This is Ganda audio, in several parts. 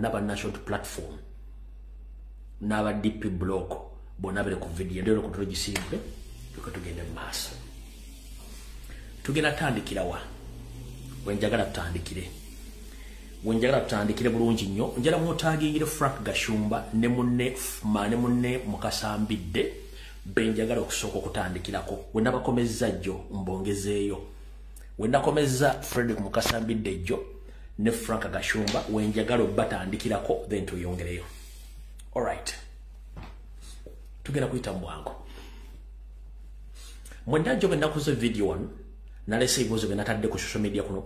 bonna ba national platform n'aba DP block bonna bere ku video ndero ku tugisimbe tukatugende maaso tugenda tandikira wa wenjagala tutandikire bulungi nnyo njala mutagingire Frank Gashumba ne munne Mukasambidde benjagala okusooka okutandikirako wenda bakomezza jjo mbongezeeyo wenda komezza Frederick Mukasambidde jjo ne Frank Gashumba wenjagala batandikirako then tuyongereyo. Alright, tugenda kuyita mbwangu mwenda jjo bennakuze video one nalese ebibuuzo bye natadde ku social media kuno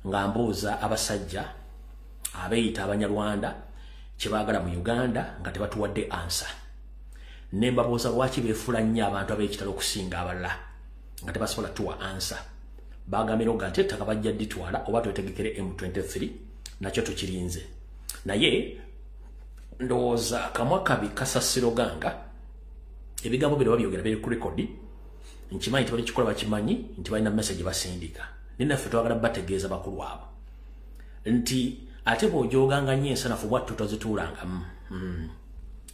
nga mbuuza abasajja abeeyita Abanyarwanda kye baagala mu Uganda nga tebatuwadde answer. Ne mbabuuza lwaki beefula nnyo abantu ab'ekitalo okusinga abalala nga tebasobola tuwa answer. Baagambira nga ettaka bajja dditwala oba twetegekere M23 nakyo tukirinze. Naye ndowooza kamwa kabi kasasiro ganga ebigambo bino babyogera biri ku rekodi nkimanyi tebali kikola bakimanyi nti balina message basindika ninaffe twagala bategeeza bakulu abo nti ate bw'ojooganga nnyo ensanafu bwattu tozituulanga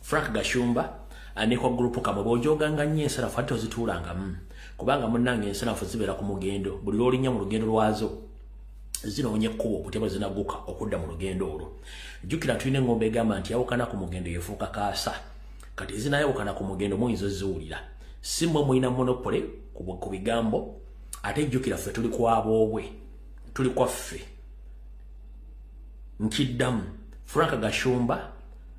Frank Gashumba aneko group kamwe bw'ojooganga nnyo ensanafu ate tozituulanga kubanga munnange ensanafu zibeera ku mugendo buli lw'olinnya mu lugendo lwazo zinoonye ekkubo okutya zinaguka okudda mu lugendo olwo. Jjukira tulina engombe egamba nti yawukana ku mugendo yefuuka kaasa kati ezinayawukana ku mugendo muyinza oziwulira si mmwe mulina monopole ku bigambo ate jjukira ffe tuli ku aboobwe tuli kwaffe. Nkiddamu Frank Gashumba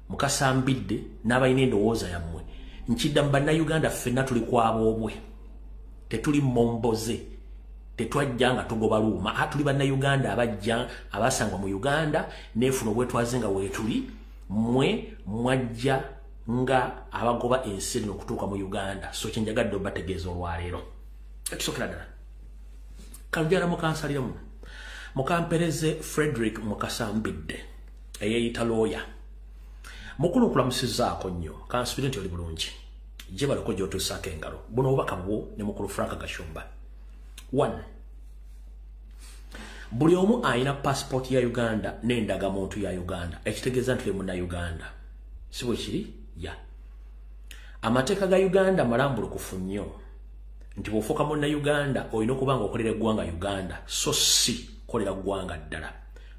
Mukasambidde n'abalina endowooza yammwe nkiddamu bannayuganda ffenna tuli ku aboobwe tetuli momboze tetwajja nga tugoba luuma tuli bannayuganda abajja abasangwa mu Uganda neefuna obwetwaze nga weetuli mmwe mwajja nga abagoba ensi eno okutuuka mu Uganda. So kyenjagadde obategeeza olwaleero ekisookera ddala kanjala mukansaliramu mukampereze Frederick Mukasambidde eyeeyita looya mukulu okulamusizaako nnyo kansubire nti oli bulungi gye balako gy'otuusaako engalo buno obubaka bwo ne mukulu Frank Gashumba. 1. Buli omu ayina passport ya Uganda n'endagamuntu ya Uganda ekitegeeza nti muna Uganda si bwe kiri ya amateeka ga Uganda malambulukufu nnyo nti bw'ofuuka muna Uganda olina okuba nga okolera eggwanga Uganda so si kolera ggwanga ddala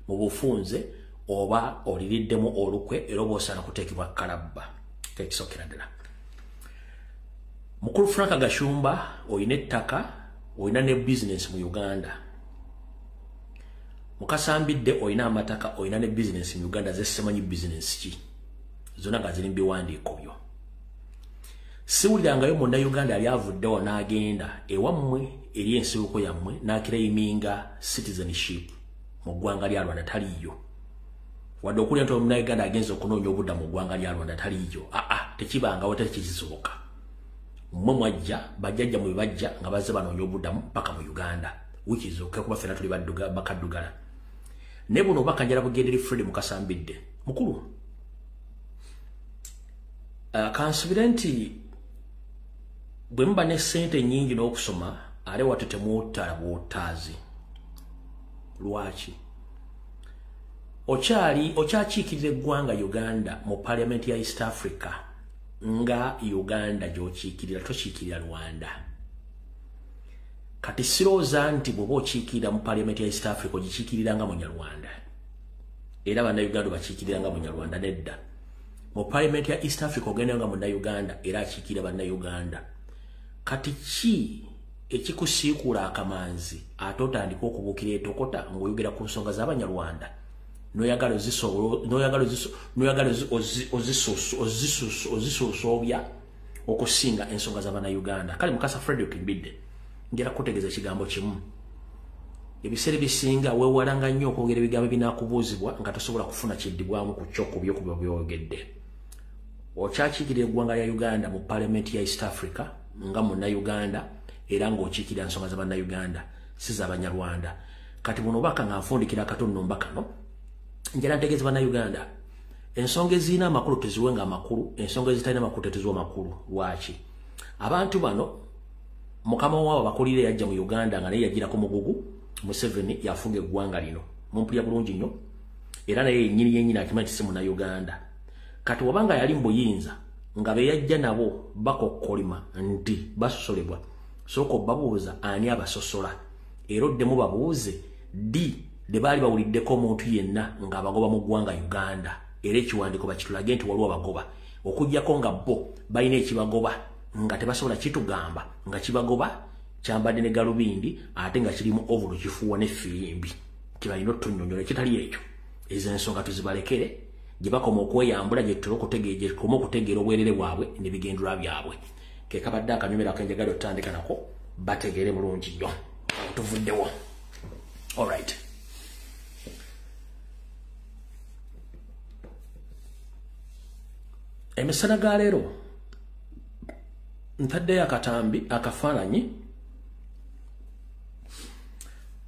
mu bufunze oba oliriddemu olukwe era oba osaana kuteekebwa kalabba kekisookera ddala. Mukulu Frank Gashumba olina ettaka olina ne business mu Uganda. Mukasambidde olina amataka olina ne business mu Uganda zesimanyi business ki zonna nga ziri mu biwandiiko byo. Siwulirangayo munda Uganda yali avuddewo n'agenda ewammwe eri ensibuko yammwe n'akiraiminga citizenship mu ggwanga lya Rwanda taliyo wadde okulya nti omunnayuganda agenza okunoonya obudda mu ggwanga lya Rwanda taliyo tekibangawo tekikisoboka. Mmwe mwajja bajjajja mwe bajja nga bazze banoonya obuddamu paka mu Uganda which is okay kuba ffenna tuli bakaddugala ne buno bakanjala bugenderi Fred Mukasambidde mukulu kansubire nti bwe muba ne ssente nnyingi n'okusoma ale wate temuwuttala bwotaazi lwaki okyakiikirira eggwanga Uganda mu Parliament ya East Africa nga Uganda gy'okiikirira tokiikirira Rwanda. Kati sirowooza nti bw'oba okiikirira mu Parliament ya East Africa ogikiikirira nga Munyarwanda era bannayuganda bakiikirira nga Munyarwanda nedda. Mu Parliament ya East Africa ogenda nga Munnayuganda era akiikirira bannayuganda. Kati ki ekikusiikuula akamanzi ate otandika okubuukira etokota ng'oyogera ku nsonga z'Abanyarwanda noyagala ozisuusoobya okusinga ensonga z'Abannayuganda. Kale Mukasa Frederick Mbidde njala kutegeeza ekigambo kimu ebiseera ebisinga weewalanga nnyo okwogera ebigambo binaakubuuzibwa nga tosobola kufuna kyeddibwamu ku kyokubyo ku byogedde. Okyakiikirira eggwanga lya Uganda mu Parliament ya East Africa nga Munnayuganda era ng'okiikirira ensonga z'Abannayuganda si z'Abanyarwanda. Kati buno baka nga nfundikira akatono mbaka no njala ntegeeza Bannayuganda ensonga ezirina amakulu teziwenga amakulu, ensonga ezitalina amakulu teziwa amakulu. Lwaki? Abantu bano mukama waabwe bakulire yajja mu Uganda nga naye yagira ku mugugu Museveni yafuga eggwanga lino mumpulya bulungi nnyo era naye yennyini akimanyi nti si Munnayuganda. Kati wabanga yali mu buyinza nga be yajja nabo bakokkolima nti basosolebwa, sooka babuuza ani abasosola, era oddemu babuuze ddi de baali bawuliddeko omuntu yenna ng'abagoba mu ggwanga Uganda, era ekiwandiiko bakitulage nti waliwo abagoba, okuggyako nga bo balina ekibagoba nga tebasobola kitugamba nga kibagoba kyambadde ne galubindi ate nga kirimu ovulo kifuuwa n'effirimbi. Kibalina otunnyonnyola ekitali ekyo. Ezo ensonga tuzibalekere gye bakoma okweyambula gye tutera okutegeera obwerere bwabwe n'ebigendera byabwe. Ke kabadde akanyumira akenjagala otandika nako bategeere bulungi nnyo tuvuddewo. Alright. Emisana ga leero ntaddeyo akafaananyi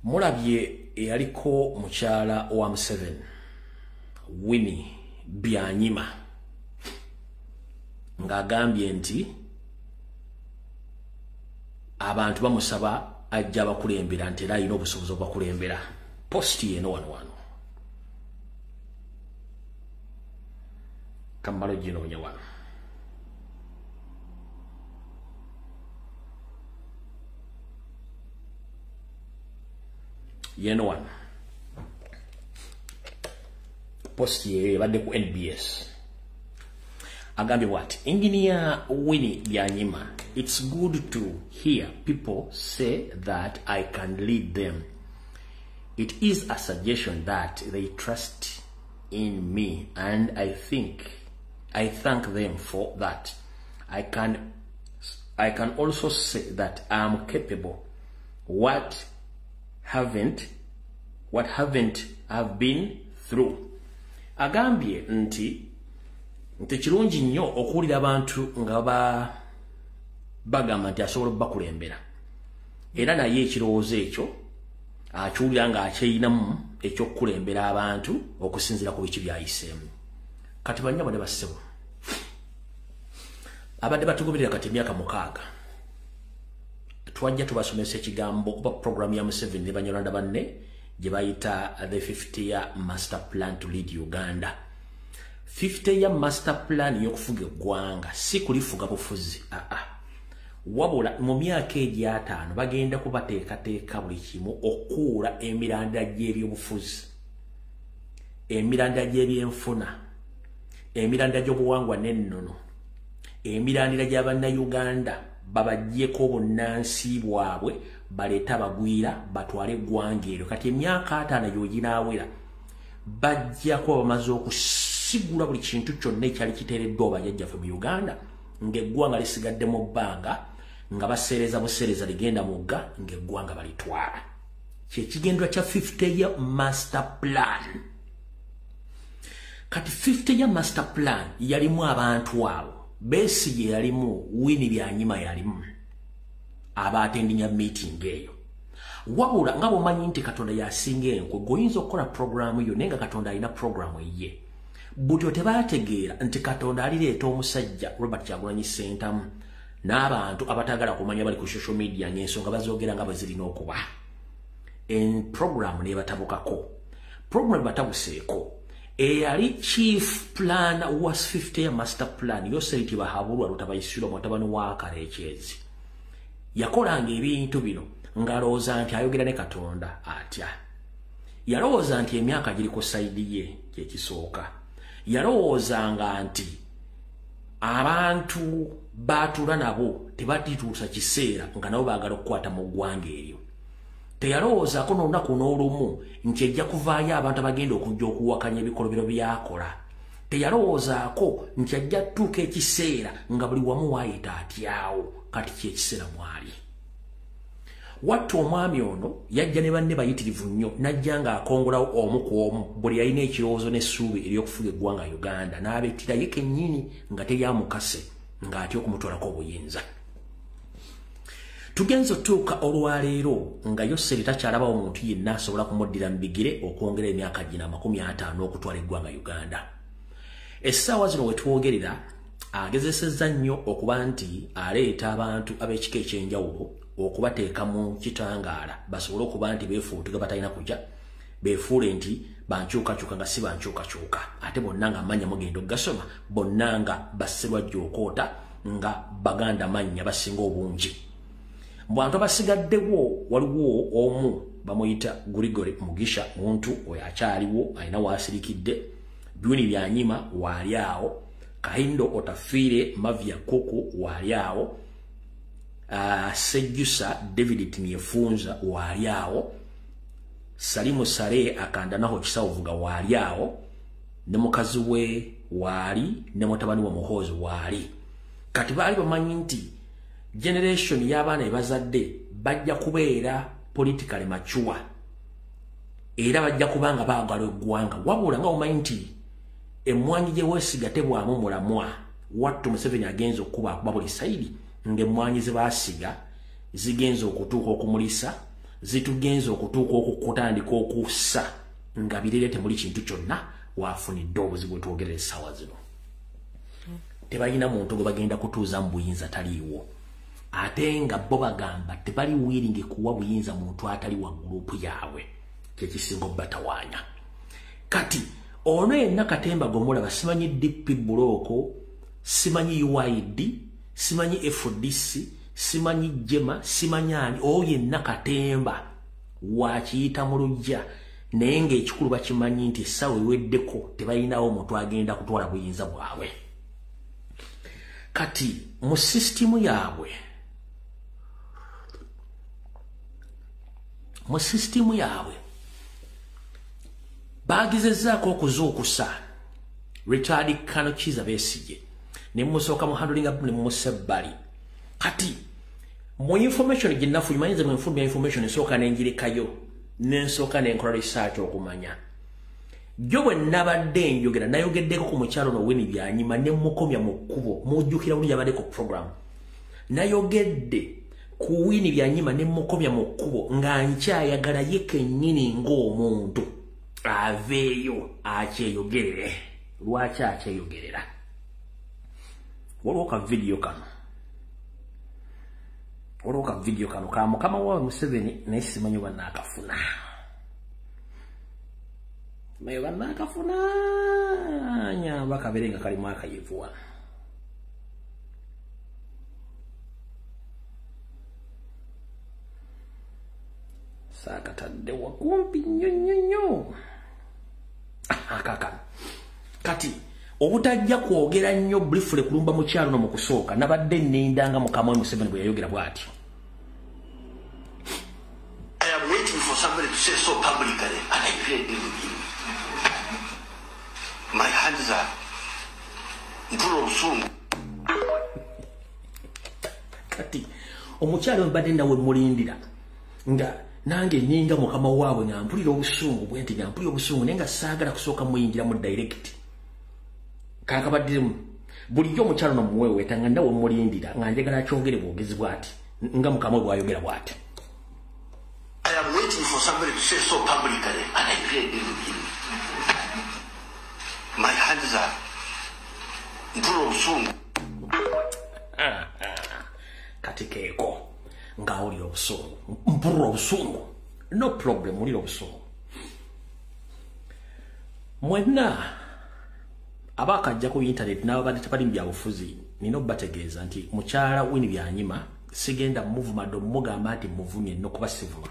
mulabye eyaliko mukyala wa Museveni Winnie Byanyima ng'agambye nti abantu bamusaba ajja bakulembera nti era alina obusobozi obwakulembera. Posti yeno wano kamalo ginoonya wano. Yeno wano posti ye badde ku NBS agambye what Engineer Winnie Byanyima, it's good to hear people say that I can lead them. It is a suggestion that they trust in me and I thank them for that. I can also say that I'm capable. What haven't I've been through. Agambye nti kirungi nnyo okuwulira abantu nga bagamba nti asobola bakulembera, era naye ekirowoozo ekyo akyulira nga akyeyinamu ekyokukulembera abantu okusinziira ku biki byayiseemu. Kati banyabo ne bassebo abadde batugoberera kati emyaka 6 twajja tubasomesa ekigambo kuba programu ya Museveni ne Banyarwanda banne gye bayita the 50-year master plan to lead Uganda. 50-year master plan y'okufuga eggwanga si kulifuga bufuzi, wabula mu myaka egy'ataano bagenda kubateekateeka buli kimu okuula emiranda gy'ebyobufuzi, emiranda gy'ebyenfuna, emiranda gy'obuwangwa n'ennono, emirandira gy'Abannayuganda babaggyeko obunnansi bwabwe baleeta abagwira batwale eggwanga eryo. Kati emyaka 5 gy'oginaawera bajja kuba bamaze okusigula buli kintu kyonna ekyali kiteereddwa bajjajjaffe mu Uganda ng'eggwanga lisigadde mu bbanga nga baseereza buseereza ligenda mugga ng'eggwanga balitwala. Kyekigendera kya 50-year master plan. Kati 50-year master plan yalimu abantu abo, Besigye yalimu, Winnie Byanyima yalimu abatendinya meeting eyo. Wabula nga bwomanyi nti Katonda yasinga enkwe goyinza okukola programu yo nenga Katonda alina programu ye. Butyo tebategeera nti Katonda alireeta omusajja Robert Kyagulanyi Ssentamu n'abantu abatagala kumanya bali ku social media n'ensonga bazoogera nga bazirina okuba. Programu n'ebatabukako. Programu batabuseeko. Eyali chief plan was 50-year master plan Yoseriti Bahabulwa Lutabayisiro mutabani wa Karekyezi. Yakolanga ebintu bino ngalowooza nti ayogera ne Katonda atya. Yalowooza nti emyaka giri ku sayidi ye kyekisooka. Yalowoozanga nti abantu baatula nabo tebatituusa kiseera nga nabo baagala okukwata mu ggwanga eryo. Teyalowoozaako n'olunaku n'olumu nti ejja kuvaayo abantu abagenda okujja okuwakanya ebikolobero byakola. Teyalowoozaako nti ajja tuuka ekiseera nga buli wamu waayita atyawo. Kati kyekiseera mwali. Wattu omwami ono yajja ne banne bayitirivu nnyo n'ajja ng'akongolawo omu ku omu buli yalina ekirowoozo n'essuubi ery'okufuga eggwanga Uganda n'abettira ye kennyini nga teryamukase ng'atya okumutwalako obuyinza. Tugenzo tuuka olwaleero nga Yoseri takyalabawo omuntu yenna asobola kumuddira mu bigere okwongera emyaka gina 50 okutwala eggwanga Uganda. Essaawa zino we twogerera agezesezza nnyo okuba nti aleeta abantu ab'ekika ekyenjawulo okubateeka mu kitangaala basobole okuba nti beefuutuga batalina kujja befuule nti bankyukakyuka nga si bankyukakyuka ate bonna nga amanya mugenda ogasoma bonna nga basserwajja okoota nga baganda manya basinga obungi mu bantu abasigaddewo waliwo omu bamuyita Grigori Mugisha muntu oyo akyaliwo alina waasirikidde Byuni Byanyima waali awo Kahindo Otafiire Mavia Kuku waali awo Sejjusa David Tinyefunza waali awo Salimu Sare akandanaho Kisawuvuga waali awo ne mukazi we waali ne mutabani wa Muhoozi waali kati baali bamanyi nti generation y'abaana ebazadde bajja kubeera politically mature era bajja kubanga baagala eggwanga wabula nga omanyi nti emmwanyi gye weesiga tebwamu mulamwa wattu Museveni agenza okuba buli sayidi ng'emmwanyi ze baasiga zigenza okutuuka okumulisa zitugenza okutuuka okutandika okussa nga birere temuli kintu kyonna waafunidde obuzibu bwetwogerera essaawa zino tebalina muntu gwe bagenda kutuuza mu buyinza taliiwo ate nga bo bagamba tebali willing kuwa buyinza muntu atali wa gurupu yaabwe kyekisinga obatawaanya kati ono yenna Katemba Gomulaba simanyi DP Buloko simanyi UID simanyi FDC simanyi Jema simanyi ani oyo yenna Katemba wakiyita mu lujja naye ng'ekikulu bakimanyi nti essaawa eweddeko tebalinawo omuntu agenda kutwala buyinza bwabwe kati mu sisitimu yaabwe bagezezzaako okuzuukusa Richard Kano Kiza Besigye ne musooka mu handling up ne musebbali kati mu information ginnafu imanyize mu information nsooka n'engirekayo n'ensooka n'enkola research okumanya jo bwe nabadde njogera nayogeddeko ku mukyalo no Winnie Byanyima ne mukomya mu kkubo mujjukira buli yabadde ku program nayogedde ku Winnie Byanyima ne mukomya mu kkubo nga nkyayagala ye kennyini ng'omuntu aveeyo akyeyogerere lwaki akyeyogerera waliwo ka video kano ka mukama wa Museveni naye simanyi bannaakafuna mayo bannaakafuna nyamba kabere nga kalimu akayivuwa saakatadde wakumpi nnyo akakano kati obutajja kwogera nnyo briefly kulumba mu kyalo no mu kusooka nabadde nnindanga mukama wa Museveni bwe yayogera bw'atyo I am waiting for somebody to say so publicly and I pray with you. My hands are mpuro obusungu kati omukyalo mbadde nawe mulindira nga nange nninga mukama waabwe nga mpulira obusungu bwenti nga mpulira obusungu naye nga saagala kusooka muyingira mu direct kakabaddiremu bulijjo omukyalo nomuweweeta nga ndawe mulindira nga njagala akyogere bwogezi bw'ati nga mukama we bwayogera bw'ati I am waiting for somebody to say so publicly and I pray with you. My hands are mpuro obusungu kati keeko nga olira obusungu mpurra obusungu no problem olira obusungu mwenna abakajja ku internet n'ababadde tebali mu byabufuzi nina obbategeeza nti mukyala Winnie Byanyima sigenda movement omugamba nti muvumye no kuba sivuma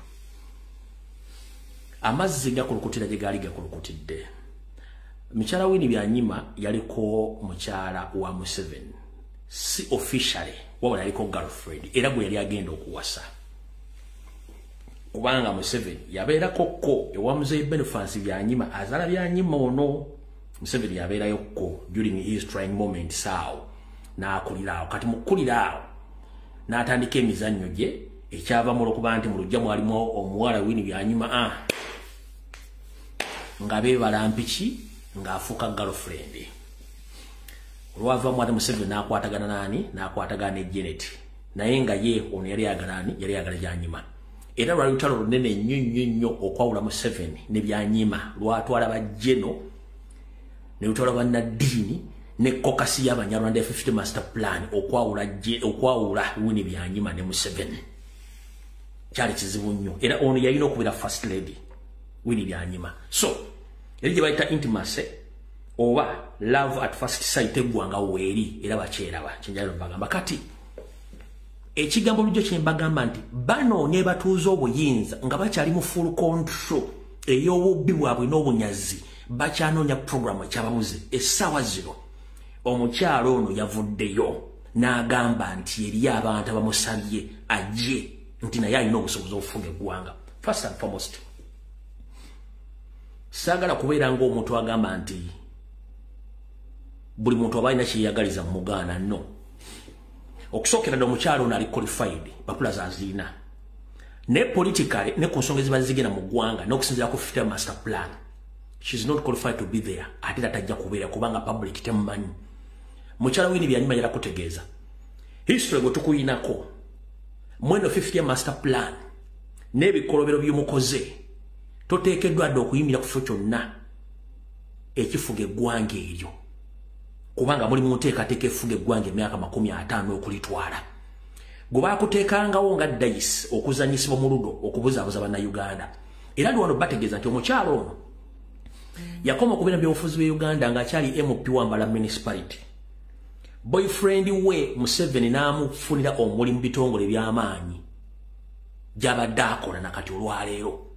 amazzi gakulukutira gye gaali gakulukutidde mukyala Winnie Byanyima yaliko mukyala wa Museveni si officially wabula yaliko girlfriend era gwe yali agenda okuwasa kubanga Museveni yabeerako ko ewa Muzeeyi Boniface Byanyima azaala Byanyima ono Museveni yabeerayo ko during his trying moment saawo n'akuliraawo kati mukuliraawo n'atandika emizannyo gye ekyava mu lwokuba nti mu lujja mwalimu omuwala Winnie Byanyima nga beebala mpiki ng'afuuka girlfriend olwava mwate Museveni n'akwatagana nani n'akwatagana ne Janet naye nga ye ono yali ayagala Byanyima era lwali lutalo lunene nnyo okwawula Museveni ne Byanyima lwatwala bajjeno ne lutwala bannaddiini ne kokasi y'Abanyarwanda 50 master plan okwawula Winnie Byanyima ne Museveni kyali kizibu nnyo era ono yalina okubeera first lady Winnie Byanyima. So eri baita intimacy oba love at first sight egwanga weri era bakyeraba kinjalo bagamba kati ekigambo lujo kyembagamba nti bano ne batuuza obuyinza nga bakyali mu full control ey'obubbi bwabwe n'obunyazi bakyanoonya programu ekyababuze essaawa zino omukyalo ono yavuddeyo n'agamba nti eri abantu abamusabye ajje nti naye alina obusobozi obufuga eggwanga. First and foremost, saagala kubeera ng'omuntu agamba nti buli muntu aba alina kyeyagaliza mu Mugaana. No, okusookera ddala omukyalo ono ali qualified papula zazirina ne politically ne ku nsonga eziba zigenda mu ggwanga n'okusinziira ku future master plan. She's not qualified to be there. Ate tajja kubeera kubanga public temumanyi. Mukyala Winnie Byanyima yala kutegeeza history gwe tukuyinako mweno 50 master plan n'ebikolobero by'omukoze toteekeddwa dda okuyimira ku kifo kyonna ekifuga eggwanga eryo kubanga muli mu nteekateeka efuga eggwanga emyaka 50 okulitwala. Gwe baakuteekangawo nga dayisi okuzanyisibwa mu ludo okubuzaabuza bannayuganda. Era lwano bategeeza nti omukyalo ono yakoma okubeera byobufuzi b'e Uganda ng'akyali MP Wambala municipality. Boyfriend we Museveni n'amufunira omulimu bitongole by'amaanyi gy'abadde akola nakati olwaleero.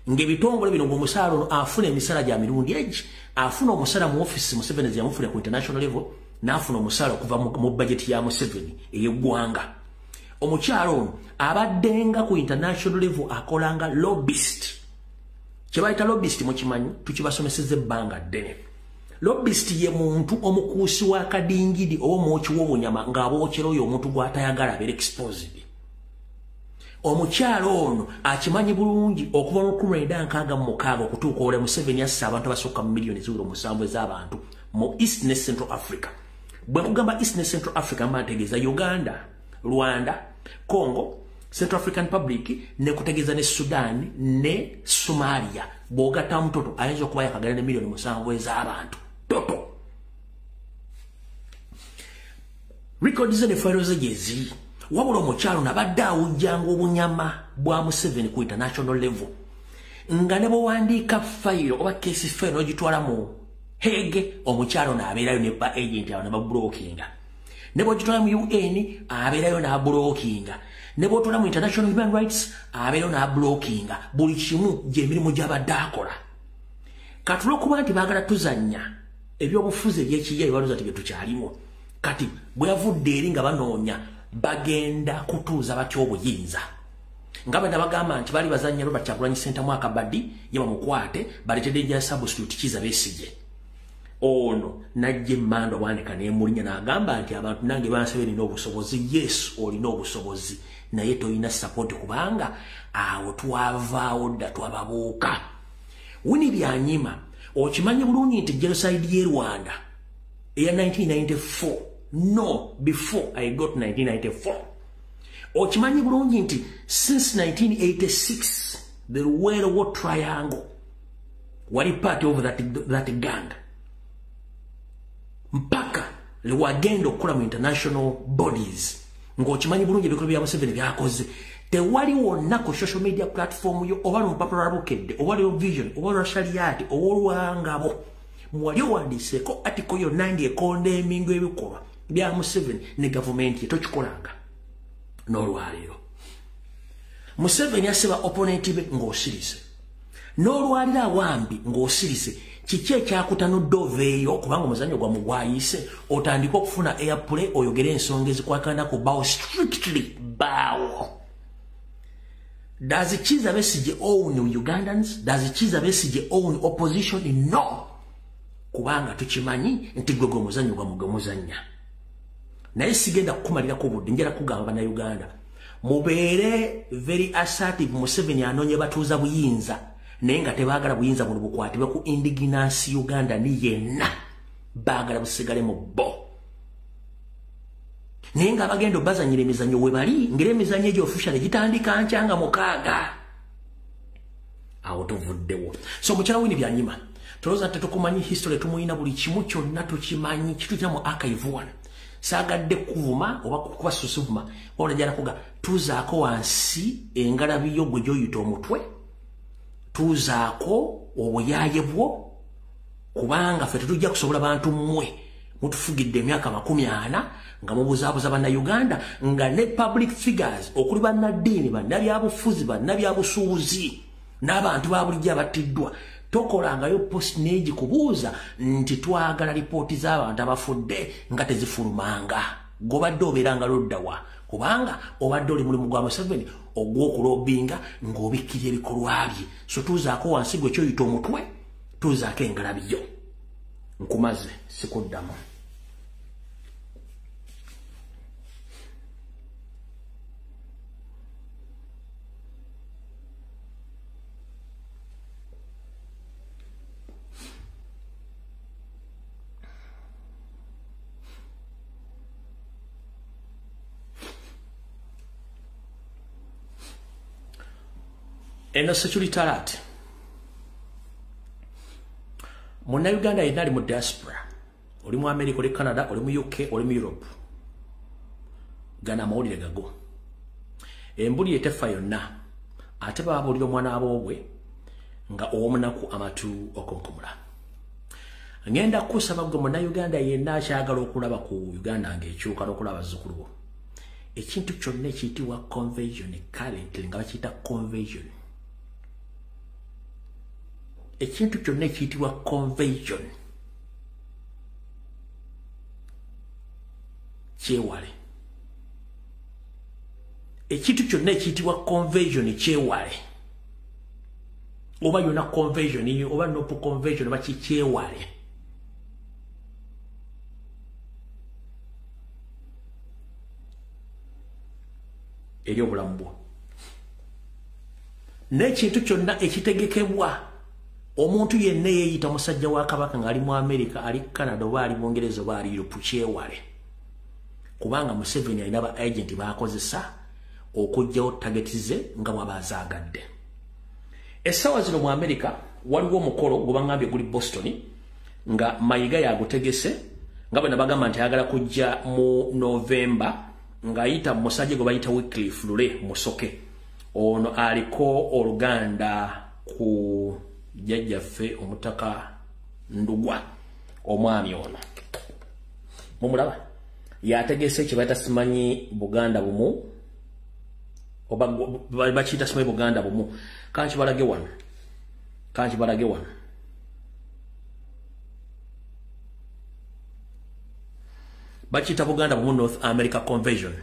Ng'ebitongole bino ng'omusaala ono afuna emisala gya mirundi egi, afuna omusala mu office Museveni zeyamufuna ku international level, n'afuna omusala okuva mu budget ya Museveni ey'eggwanga. Omukyalo ono abaddenga ku international level akolanga lobbyist. Kye bayita lobbyist mukimanyi, tukibasomesezza ebbanga ddene. Lobbyist ye muntu omukuusi wa kadingidi oba omwoki w'obunyama ng'abookera oyo omuntu gw'atayagala abeera exposed. Omukyalo ono akimanyi bulungi okuva mu 1966 okutuuka ole Museveni asse abantu abasukka mu miliyoni 7 ez'abantu mu East ne Central Africa. Bwe kugamba East ne Central Africa mbategeeza Uganda, Rwanda, Congo, Central African Republic ne kutegeeza ne Sudan ne Somalia. Bw'ogatta mutoto ayinza okuba yakagala ne miliyoni 7 ez'abantu toto. Records ne files jezi wabula omukyalo nabadde awujjanga obunyama bwa Museveni ku international level nga ne bwewandiika file oba case file n'ogitwala mu Hague omukyalo n'abeerayo ne ba agent awo ne babulokinga. Ne bw'ogitwala mu UN abeerayo n'abulokinga. Ne bw'otwala mu international human rights abeerayo n'abulokinga. Buli kimu gy'emirimu gy'abadde akola. Kati olw'okuba nti baagala tuzannya ebyobufuzi eby'ekiyiiya balooza nti bye tukyalimu. Kati bwe yavudde eri nga banoonya bagenda kutuuza batya obuyinza. Nga bwe bagamba nti bali bazannya Robert Kyagulanyi Ssentamu Akabaddi ye bamukwate baletedde ja substitute Kizza Besigye. Ono najje Mando bwanika n'emulinya n'agamba nti abantu nange bansabye nina obusobozi. Yes, olina obusobozi naye toyina support kubanga awo twavaawo dda twababuuka. Winnie Byanyima okimanyi bulungi nti genocide y'e Rwanda eya 1994 no before I got 1994 okimanyi bulungi nti since 1986 the Luwero War Triangle wali part of that gang mpaka lwagenda okukola mu international bodies ng'okimanyi bulungi ebikolo bya Museveni byakoze. Tewali wonna ku social media platform yo oba lupapula lwabukedde oba lwa Vision oba lwa Shariati oba olwangabo mwali owandiseeko atiko yonna ng'ekondemminga ebikolwa bya Museveni ne gavumenti ye tokikolanga. N'olwaleero Museveni aseba opponenti be ng'osirise, n'olwalira awambi ng'osirise. Kiki ekyakutanudde oveeyo kubanga omuzannyo gwa mugwayise otandika okufuna airplay oyogere ensonga ezikwakana ku bawo strictly bawo. Does Kizza Besigye own Ugandans? Does Kizza Besigye own opposition? No. Kubanga tukimanyi nti gwe omuzannyo gwa mugomuzannya. Naye sigenda kukumalirako budde njala kugamba na Uganda mubeere very assertive. Museveni anoonye batuuza buyinza naye nga tebaagala buyinza buno bukwatibwe ku indigenous Uganda ni yenna baagala busigale mu bo. Naye nga abagenda obazanyira emizannyo we bali ngera emizannyo egyo official gitandika nkyanga 6 awo tuvuddewo. So mukyala Winnie Byanyima tulowooza nti tukumanyi history tumuyina buli kimu kyonna tukimanyi kituyita mu archive 1. Saagadde kuvuma oba kubasuzuma wabula njala kuga tuzaako wansi engalabi yo gwe gy'oyita omutwe tuuzaako obuyaye bwo kubanga ffe tetujja kusobola bantu mmwe mutufugidde emyaka 40 nga mubuzaabuza bannayuganda nga ne public figures okuli bannaddiini bannabyabufuzi bannabyabusuubuzi n'abantu ba bulijjo abattiddwa tokolangayo post neegi kubuuza nti twagala lipooti z'abantu abafudde nga tezifulumanga gobadde obeeranga loddawa kubanga obadde oli mulimu gwa Museveni ogw'okulobinga ng'obikkirya ebikolwa bye so tuuzaako wansi gwe kyoyita omutwe tuuzaako engalabiyo nkumaze sikuddamu eno security alert Munnayuganda yenna ali mu diaspora oli mu America oli Canada oli mu UK oli mu Europe gana amawulire gago embuli etefa yonna ate babuulira omwana aboobwe nga owomunaku amatu okonkomula ngenda kusaba gwe Munnayuganda yenna akyagala okulaba ku Uganda ng'ekyuka n'okulaba abazzukulu bo ekintu kyonna ekiyitibwa conversion currently nga bakiyita conversion ekintu kyonna ekiyitibwa conversion kyewale ekintu kyonna ekiyitibwa conversion kyewale oba yonna conversion oba nopu conversion oba kikyewale eri obulamu bwo n'ekintu kyonna ekitegekebwa omuntu yenna yeeyita musajja wa kabaka ng'ali mu America ali Canada oba ali Bungereza oba ali Europe kyewale kubanga Museveni alina ba agenti baakozesa okujjawo tageti ze nga bw'abazaagadde essaawa zino mu America waliwo omukolo gwe bangambye guli Boston nga Mayiga yagutegese nga bwe nabagamba nti ayagala kujja mu November ng'ayita musajja gwe bayita Wycliffe Lule Musoke ono aliko oluganda ku jjajjaffe omutaka Ndugwa omwami ono mumulaba yategese kye bayita simanyi Buganda bumu oba bakiyita simanyi Buganda bumu kankibalage wano bakiyita Buganda bumu North America Convention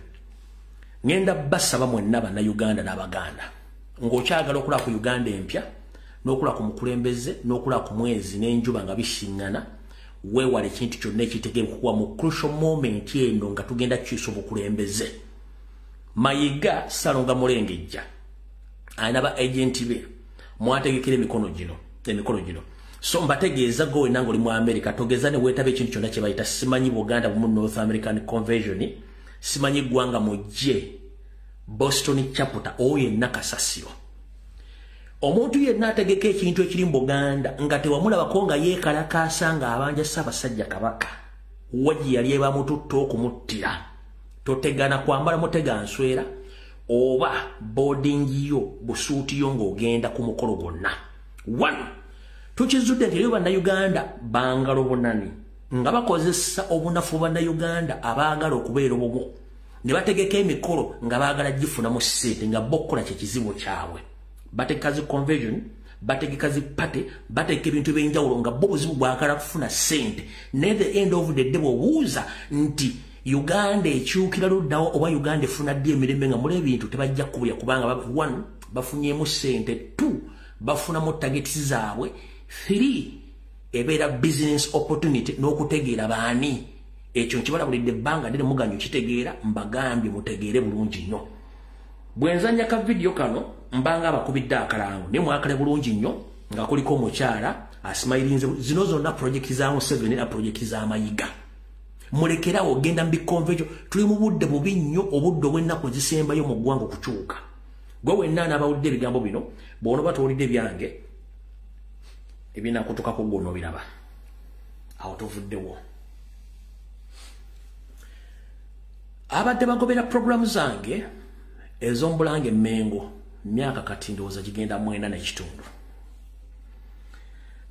ngenda basaba mwenna bannayuganda n'Abaganda ng'okyagala okulaba ku Uganda empya n'okula ku mukulembeze n'okula ku mwezi n'enjuba nga bishingana weewale ekintu kyonna ekitegeevu kuba mu crucial moment eno nga tugenda kiisa obukulembeze Mayiga Salonga Mulengejja alina ba agenti be mwategekera emikono gino so mbategeeza gwe wenna ng'oli mu America togeza ne weetaba ekintu kyonna kye bayita simanyi Buganda bumu North American Convention simanyi ggwanga mujje Boston chapter oyo yenna kasasiro omuntu yenna ategeka ekintu ekiri mu Buganda nga tewamulabako nga yeekalakaasa ng'abanja Ssaabasajja Kabaka wagi yali ebamututta okumuttira totegana kwambala mutega nswera oba boarding yo busuuti yo ng'ogenda ku mukolo gwonna one tukizudde nti bannayuganda bangalo bunani nga bakozesa obunafu bannayuganda abaagala okubeera obumu ne bategeka emikolo nga baagala gifunamu ssente nga bokkola kye kizibu kyabwe bategekazi conversion bategekazi pate bategeka ebintu ebyenjawulo nga bo buzibu bwagala kufuna ssente ne the end of the day bw'obuuza nti Uganda ekyukira luddawo oba Uganda efuna ddi emirembe nga muli ebintu tebajja kubulya kubanga one bafunyemu ssente two bafunamu tageti zaabwe three ebeera business opportunity n'okutegeera baani ekyo nkibalabulidde ebbanga ddene muganyo kitegeera mbagambye mutegeere bulungi nnyo bwenzanya ka video kano mbanga abakubidde akalango ne mwakale bulungi nnyo nga kuliko omukyala asimayirinze zino zonna projekiti za Museveni na projekiti za Mayiga mulekerawo ogenda mbi convention tuli mu budde bubi nnyo obudde obw'ennaku zisembayo mu ggwanga okukyuka gwe wenna n'abawulidde ebigambo bino bw'ono batuwulidde byange ebinakutukako gw'ono biraba awo tuvuddewo abadde bagobera programu zange ez'omubulange Mengo myaka kati ndowooza gigenda 9 n'ekitundu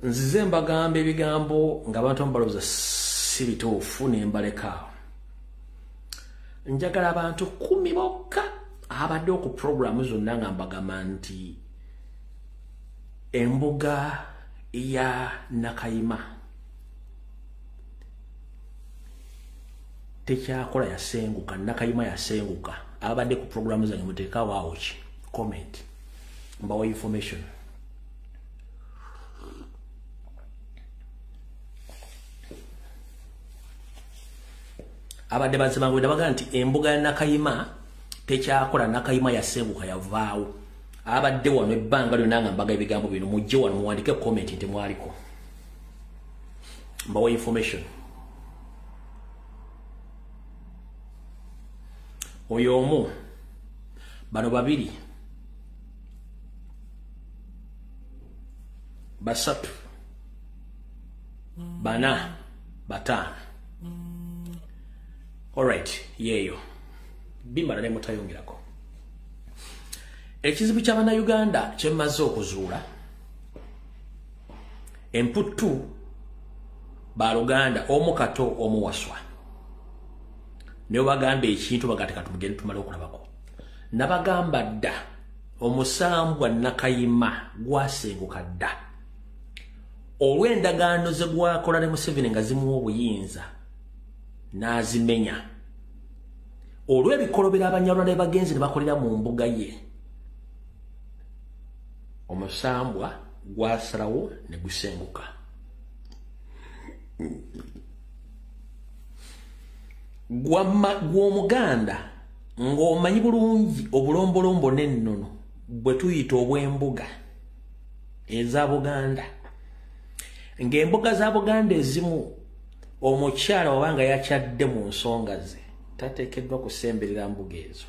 nzize mbagamba ebigambo nga abantu mbalooza si bituufu ne mbaleka. Njagala abantu 10 bokka abadde ku programu zonna nga mbagamba nti embuga ya Nakayima tekyakola yasenguka. Nakayima yasenguka. Abadde ku programu zange muteeka waawo ki comment mbawa information. Abadde bazibanga baga nti embuga ya Nakayima tekyakola. Nakayima yasenguka yavaawo. Abadde wano ebbanga lyonna nga mbaga ebigambo bino mujje wano muwandike comment nti mwaliko mbawa information. Oyo omu bano babiri basatu bana batano. Alright, yeyo bimala ne mutayongerako. Ekizibu ky'abana Uganda kyemaze okuzuula emputtu ba Luganda omukato omuwaswa ne bagamba ekintu bagateka tumugende tumale okulabako. Nabagamba dda omusambwa Nakayima gwasenguka dda olw'endagaano ze gwakola ne Museveni nga zimuwa obuyinza n'azimenya olw'ebikolobera Abanyarwanda bagenzi ne bakolera mu mbuga ye. Omusambwa gwasalawo ne gusenguka. Gw'Omuganda ng'omanyi bulungi obulombolombo n'ennono bwe tuyita obw'embuga eza Buganda. Ng'embuga za Buganda ezimu omukyala wabanga yakyadde mu nsonga ze tateekeddwa kusemberera mbuga ezo.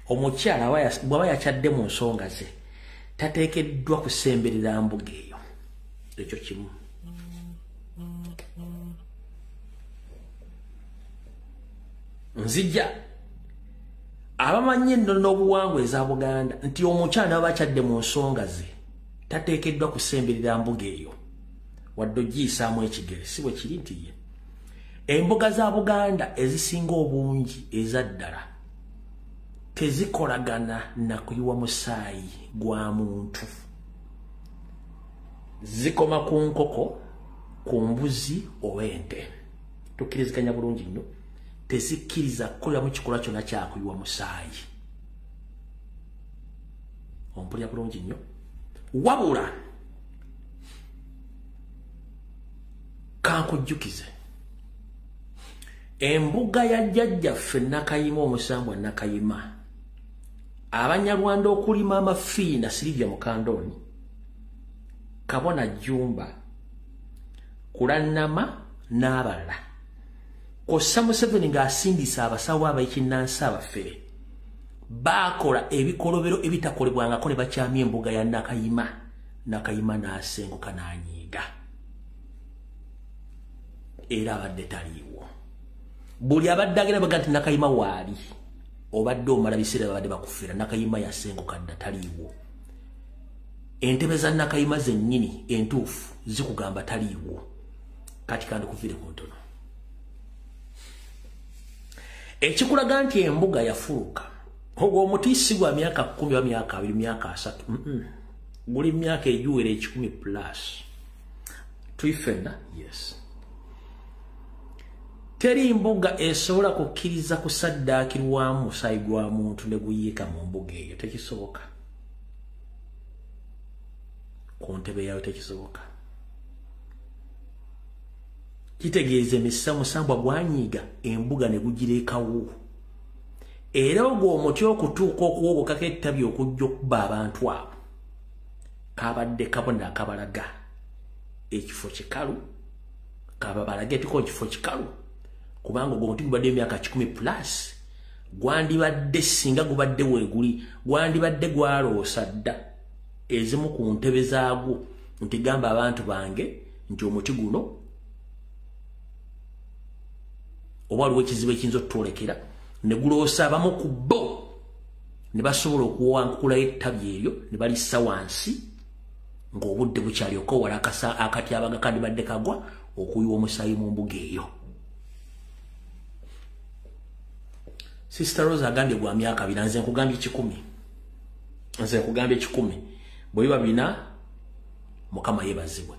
Omukyala bw'aba yakyadde mu nsonga ze tateekeddwa kusemberera mbuga eyo. Ekyo kimu. Nzija abamanyi ennono n'obuwangwa eza Buganda nti omukyala bw'aba akyadde mu nsonga ze tateekeddwa kusemberera mbuga eyo wadde ogiyisaamu ekigere. Si bwe kiri nti ye embuga za Buganda ezisinga obungi eza ddala tezikolagana na kuyiwa musaayi gwa muntu. Zikoma ku nkoko, ku mbuzi oba ente. Tukkiriziganya bulungi nnyo. Tezikkiriza kukola mu kikolwa kyonna kya kuyiwa musaayi. Ompulya bulungi nnyo. Wabula kankujjukize embuga ya jjajjaffe Nakayima omusambwa Nakayima Abanyarwanda okulima amafiina Sylvia Mukandoni, Kabona Jumba, Kulannama n'abalala. Kossa Museveni ng'asindisa abasawo abayikinnansi abafere baakola ebikolobero ebitakolebwangako ne bakyamya embuga ya Nakayima. Nakayima n'asenguka n'anyiiga. Era abadde taliiwo. Buli abadde agenda baga nti Nakayima waali obadde omala biseera babadde bakufira. Nakayima yasenguka dda taliiwo. Entebe za Nakayima zennyini entuufu zikugamba taliiwo. Kati kandi kuvire ku ntono. Ekikulaga nti embuga yafuluka ogwo omutiisi gwa myaka 10 oba myaka 2 myaka 3 guli myaka ejuwera 10 plus tuifena. Yes, teri mbuga esobola kukkiriza kusaddaakirwamu musaayi gwa muntu ne guyiika mu mbuga eyo. Tekisoboka. Ku ntebe yayo tekisoboka. Kitegeeze emissa musambwa gwanyiiga embuga ne gugireekawo. Era ogwo omuti okutuuka okuwogokako ettabi okujja okuba abantu abo kabadde kabona akabalaga ekifo kikalu. Kababalage tiko ekifo kikalu kubanga ogwo omuti gubadde emyaka 10 plus gwandibadde singa gubadde weeguli gwandibadde gwaloosa dda ezimu ku ntebe zaagwo nti gamba abantu bange nti omuti guno oba waliwo ekizibu ekiyinza otutwolekera ne guloosa abamu ku bo ne basobola okuwankulayo ettabi eryo ne balissa wansi ng'obudde bukyali okowala akatyabaga kandibadde kagwa okuyiwa omusaayi mu mbuga eyo. Sister Rose agambye gwa myaka 2 nze nkugambye 10. Nze nkugambye 10. Bwe biba bina Mukama yebazibwe.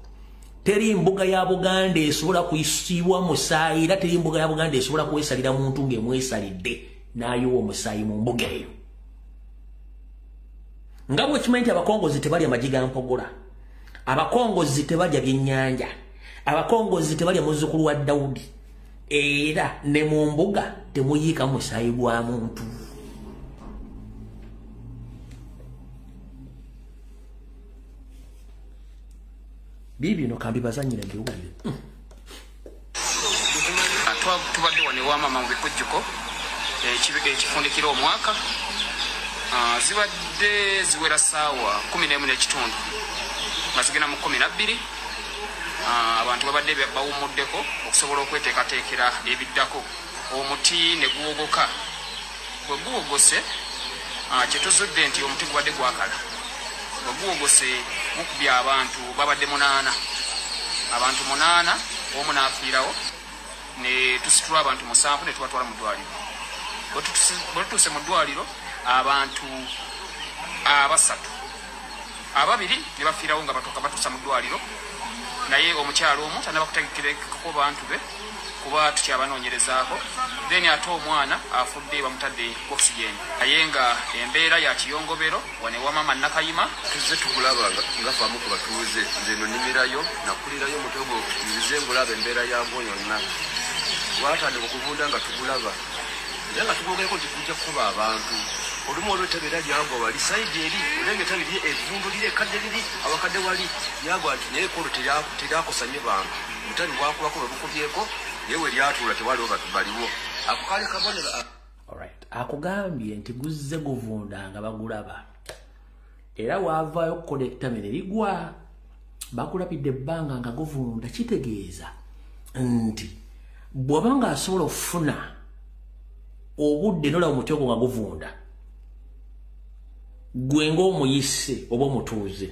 Teri mbuga ya Buganda esobola kuyisibwa musaayi era teri mbuga ya Buganda esobola kwesalira muntu ng'emwesalidde n'ayiwa omusaayi mu mbuga eyo. Nga bwe kimanyi abakongozi tebalya magi ga mpogola, abakongozi tebalya byennyanja, abakongozi tebalya muzzukulu wa Dawudi, era ne mu mbuga temuyiika musaayi gwa muntu. Bibi no kambi bazanyira ngiwulire. Tubadde wano ewa mama mu bikujjuko ekifundikira omwaka zibadde ziwera ssaawa 11 n'ekitundu nga zigenda mu 12. Abantu babadde bawumuddeko okusobola okweteekateekera ebiddako. Omuti ne guwogoka. Bwe guwogose kyetuzudde nti omuti gubadde gwakala. Bwe guwogose gukubye abantu babadde 8. Abantu 8 omu n'afiirawo ne tusitula abantu 7 ne tubatwala mu ddwaliro. Bwe tutuuse mu ddwaliro abantu 3 ababiri ne bafiirawo nga batuusa mu ddwaliro, naye omukyalo omu tanaba kutegekeko bantu be kuba tukyabanoonyerezaako. Then ate omwana afudde bamutadde oxygen naye nga embeera ya kiyongobero wane wa mama Nakayima. Tuzze tugulaba nga famu ku batuuze, nze no nimirayo nakulirayo mutogo nzize ngulaba embeera yagwo yonna. Twatandika okuvunda nga tugulaba era nga tugogeko nti tujja kukuba abantu. Olumu olw'ettabeera lyagwa wali sayidi eri olenge ettabi evundu liri ekkadde liri awakadde wali lyagwa nti naye kolo teryakosanye bantu. Mutabi bwakubako bwe bukubyeko naye we lyatuula tewaliwo batu baliwo. Ako kali kabonero. Alright. Akugambye nti guzze guvunda nga bagulaba. Era waavaayo okukola ettamere ligwa bakulapidde ebbanga nga guvunda, kitegeeza nti bw'oba nga asobola okufuna obudde nola omutyogo nga guvunda, gwe ng'omuyise oba omutuuze,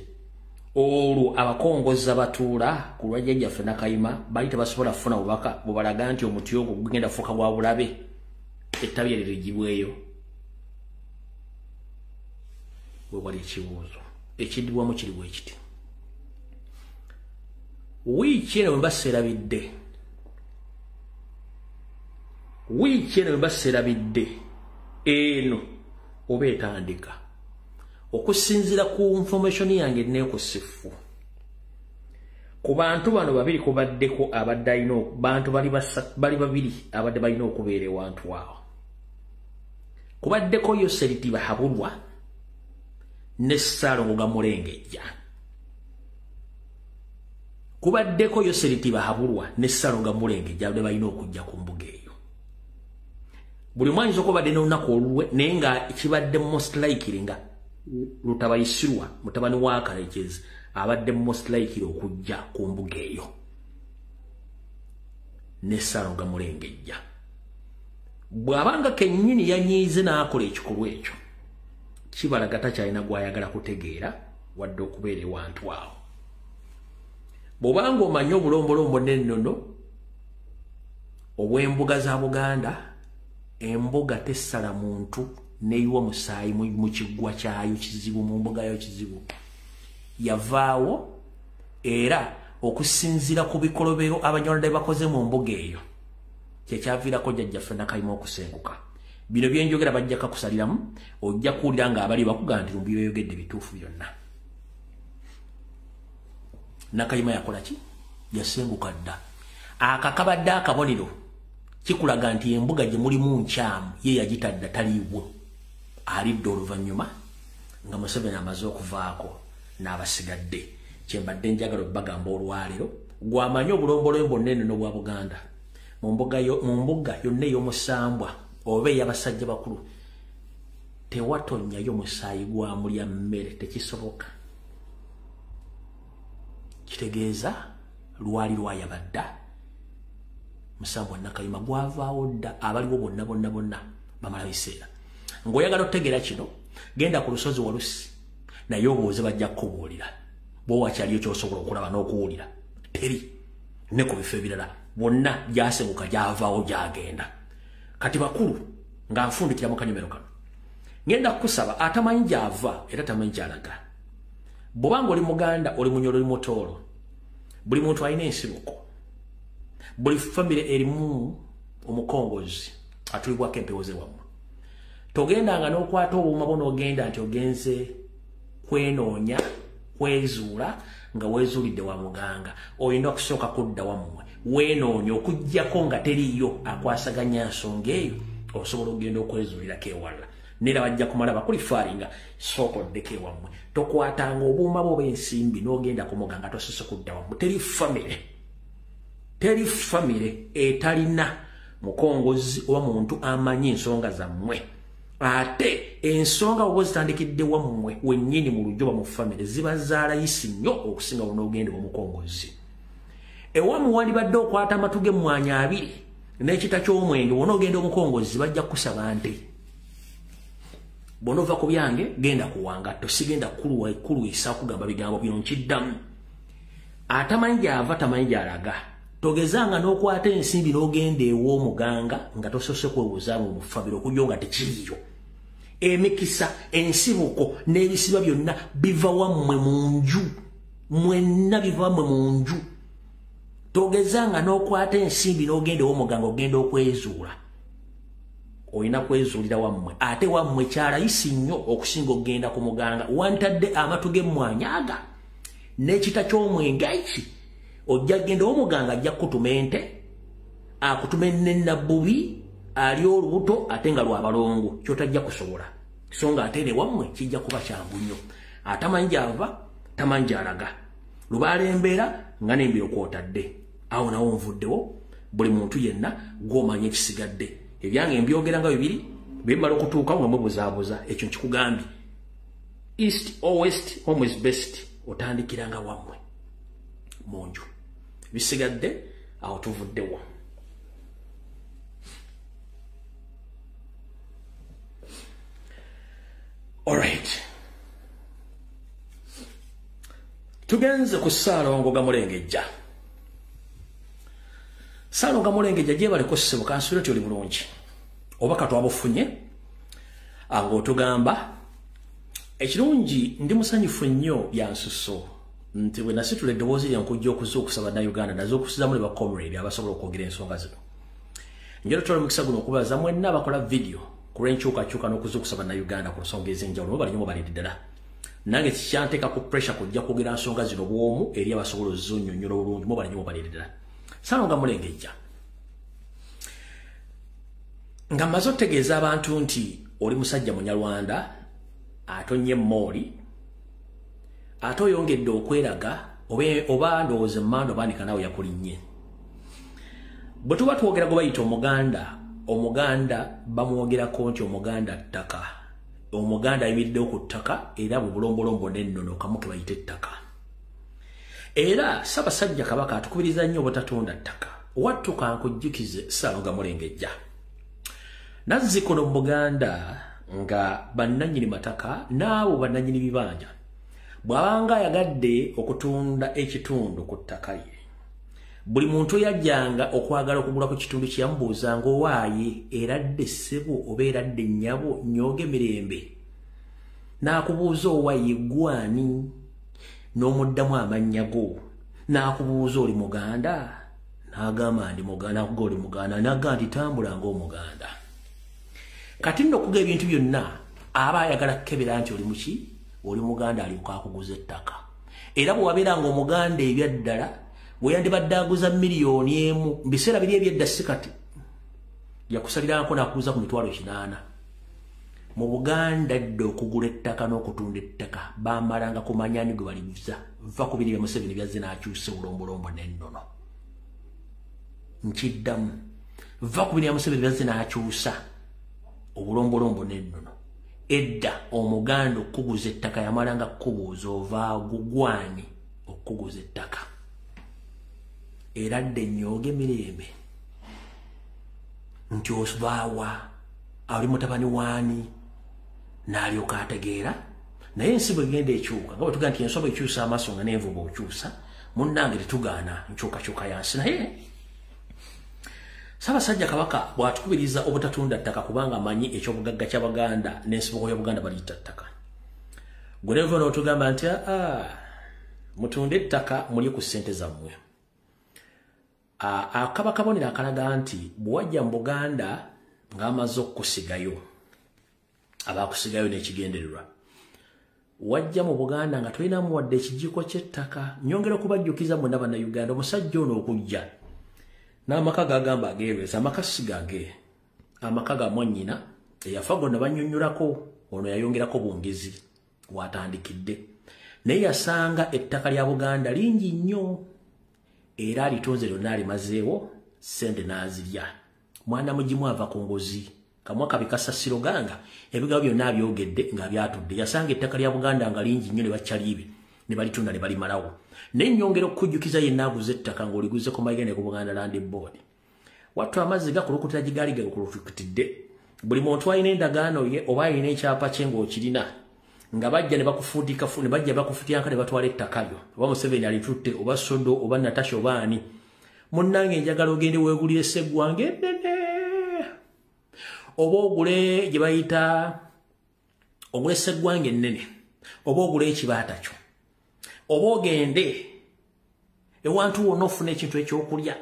olwo abakongozi abatuula ku lwa jjajjaffe Nakayima bali tebasobola kufuna bubaka bubalaga nti omutyogo gugenda fuuka gwa bulabe, ettabi eryo ligibweyo. We wali ekibuuzo ekiddibwamu kiri bwe kiti. Wiiki eno mbaserabidde, wiiki eno mbaserabidde eno oba etandika okusinziira ku information yange neekusifu ku bantu bano babiri kubaddeko abadde alina bantu bali 2 abadde balina okubeera ewantu awo. Kubaddeko Yoseriti Bahabulwa ne Ssaalongo Gamulengejja. Kubaddeko Yoseriti Bahabulwa ne Ssaalongo Gamulengejja abadde balina okujja ku mbuga eyo. Buli mwanyiza okubadde n'olunaku olulwe naye nga kibadde most likely nga Lutabayisirwa mutabani wa Kalekezi abadde most likely okujja ku mbuga eyo ne Ssaalongo Gamulengejja. Bw'abanga kennyini yanyiize n'akola ekikolwa ekyo kibalaga takyalina gw'ayagala kutegeera wadde okubeera ewantu awo. Bw'obanga omanyi obulombolombo n'ennono obw'embuga za Buganda, embuga tessala muntu neyiwa musaayi mu kiggwa kyayo kizibu, mu mbuga yayo kizibu. Yavaawo era okusinziira ku bikolobero Abanyarwanda bakoze mu mbuga eyo kyekyaviirako jjajjaffe Nakayima okusenguka. Bino byenjogera bajja kakusaliramu, ojja kuwulira nga abali bakugaa nti lumbi beyogedde bituufu byonna. Nakayima yakola ki? Yasenguka dda. Akakabadde akabonero kikulaga nti embuga gye mulimu nkyamu ye yagitadda taliiwo. Alidde oluvannyuma nga Museveni amaze okuvaako n'abasigadde. Kyembadde njagala obbagamba olwaleero gw'amanyi obulombolombo n'ennono bwa Buganda mu mbuga yonna ey'omusambwa oba ey'abasajja bakulu tewatonnyayo musaayi gwa mulya mmere, tekisoboka. Kitegeeza lwali lwayabadda musambwa Nakayima gwavaawo dda, abaliwo bonna bamala biseera. Ng'oyagala otegeera kino genda ku lusozi Walusi naye obuuze bajja kukubuulira. bo wakyaliyo ky'osobola okulaba n'okuwulira teri ne ku bifo ebirala bonna gyasenguka gyavaawo gyagenda kati bakulu nga nfundikira mu kanyomero kano ngenda kukusaba atamanyi gyava era tamanyi gyalaga bw'obanga oli muganda oli munyolo oli mutoolo buli muntu alina ensibuko buli famire erimu omukongozi atulibwako empewo ze wammwe togendanga n'okwata obuuma bwo n'ogenda nti ogenze kwenoonya kwezuula nga weezuulidde wa muganga olina okusooka kudda wammwe weenoonya okuggyako nga teriyo akwasaganya nsonga eyo osobola okugenda okwezuulirako ewala nera bajja kumala bakulifaalinga sooka oddeko ewammwe tokwatanga obuuma bwo b'ensimbi n'ogenda ku muganga tosose kudda wammwe teri famire etalina mukongozi oba muntu amanyi ensonga zammwe ate ensonga bwe zitandikidde wammwe wennyini mu lujoba mu famire ziba zaalayisi nnyo okusinga n'ogenda omukongozi ewammwe wandibadde okwata amatu g'emmwanyi abiri n'ekita ky'omwenge wonoogenda omukongozi bajja kukusaba nti bw'onova ku byange genda kuwangatto sigenda kuluwisa kugamba bigambo bino nkiddamu atamanyi gyava tamanyi gyalaga togezanga n'okwata ensimbi n'ogenda ew'omuganga nga tosose kwewuzaamu mu famire okujjo nga tekiriyo emikisa ensibuko n'ebisiba byonna biva wammwe mu nju mwenna biva wammwe mu nju togezanga n'okwata ensimbi n'ogenda ew'omuganga ogenda okwezuula olina kwezuulira wammwe ate wammwe kyalayisi nnyo okusinga okgenda ku muganga wantadde amatu g'emmwanyi aga n'ekita ky'omwenge eki ojja genda omuganga ajja kutuma ente akutuma ennabbubi ali olubuto ate nga lwabalongo kyotajja kusobola so nga ate ne wammwe kijja kuba kyangu nnyo atamanyi gyava tamanyi gyalaga lubaala embeera nga n'embiro kwotadde awo nawo nvuddewo buli muntu yenna gw'omanya ekisigadde ebyange mbyogera nga bibiri bimala okutuukawo nga mwebuzaabuza ekyo nkikugambye east or west home is best otandikiranga wammwe mu nju bisigadde awo tuvuddewo alright tugenze ku Ssaalongo Gamulengejja Ssaalongo Gamulengejja gyebaleko ssebo kansula ti oli bulungi oba katwabufunye ng'otugamba ekirungi ndi musanyufu nnyo byansusso nti bwe nasitula eddoboozi lyankujja okuza okusaba Uganda nazo okusizamu ne bacomrade abasobola okwogera ensonga zino njala tola mukisa guno okubaza mwenna abakola video ku lw'enkyukakyuka n'okuza okusaba Uganda ku nsonga ez'enjawulo mwe bali nnyo balidde ddala nange kikyanteeka ku pressure kujja kwogera nsonga zino bw'omu eri abasobola ozonnyonnyola obulungi mwe bali nnyo balidde ddala Ssaalongo Gamulengejja nga mmaze otegeeza abantu nti oli musajja munyarwanda atonnye mooli ate oyongedde okweraga oba ndowooza emmando bandika naawe yakulinnye bwe tuba twogera gwe bayita omuganda bamwogerako nti omuganda ttaka omuganda ayimiriddewo ku ttaka era bwe bulombolombo n'ennono kamu ke bayita ettaka era Ssaabasajja Kabaka atukubiriza nnyo obutatunda ttaka wattuka nkujjukize Ssaalongo Gamulengejja nazzikono mu Buganda nga bannannyini mataka n'abo bannannyini bibanja bw'abanga ayagadde okutunda ekitundu ku ttaka ye buli muntu yajjanga okwagala okugula ku kitundu kye yamubuuzanga owaaye eradde ssebo oba eradde nnyabo nyooge mirembe n'akubuuza owaaye gwani n'omuddamu amannya go n'akubuuza oli muganda n'agamba ndi muganda akuga oli muganda n'agamba nti tambula ng'omuganda kati nno okuga ebintu byonna aba ayagala kukebera nti oli muki oli muganda alyoka akuguza ettaka era bwe wabeeranga omuganda ebyaddala bwe yandibadde aguza miliyoni emu mu biseera biri ebyedda si kati yakusalirangako n'akuguza ku mitwalo 80 mu Buganda dde okugula ettaka n'okutunda ettaka bamalanga kumanyani gwe baliguza va ku biri bya Museveni byazze n'akyusa obulombolombo n'ennono nkiddamu va ku biri bya Museveni byazze n'akyusa obulombolombo n'ennono edda omuganda okuguza ettaka yamalanga kubuuza ova gugwani okuguza ettaka era dde nyooge mirembe nti osvaawa ali mutabani waani n'alyoka ategeera naye ensi bwegenda ekyuka nga bwetuga nti ensobe ekyusa amaaso nga n'envuba okyusa munnange tetugaana nkyukakyuka yansi naye Ssaabasajja Kabaka bw'atukubiriza obutatunda ttaka kubanga amanyi ekyobugagga ky'Abaganda n'ensibuko ya Buganda baliyita ttaka. Gwe neeva n'otugamba nti mutunde ettaka muli ku ssente zammwe. Akaba kabonero akalaga nti bw'wajja mu Buganda ng'amaze okukusigayo abaakusigayo n'ekigendererwa wajja mu Buganda nga tolinamu wadde ekijiiko ky'ettaka. Nyongera okubajjukiza mwena bannayuganda omusajja ono okujja n'amaka gagamba ageerweza amaka si gage amaka ga mwannyina eyafa gonna bannyonnyolako ono yayongerako bwongezi watandikidde naye yasanga ettaka lya Buganda lingi nnyo era alitonze lyonna alimazeewo ssente n'azirya mwana mugimu ava ku ngozi kamwaka bikasasiro ganga ebigabo byonna byogedde nga byatudde yasanga ettaka lya Buganda nga lingi nnyo ne bakyaliibe ne balitunda ne balimalawo n'ennyongera okujjukiza yenna aguze ettaka ng'oliguze ku mayigane ku Buganda Land Board wattu amazzi gakulukutira gigaali gakulukutidde buli muntu alina endagaano ye oba alina ekyapa kye ng'okirina nga bajja ne bakufuutika ne bajja bakufutyanka ne batwala ettaka lyo oba Museveni alitutte oba Sodo oba Natasha oba ani munnange njagala ogende weegulire Sseggwange ennene oba ogule gye bayita ogule Sseggwange ennene oba ogule ekibaata kyo oba ogende ewantu wonna ofuna ekintu ekyokulya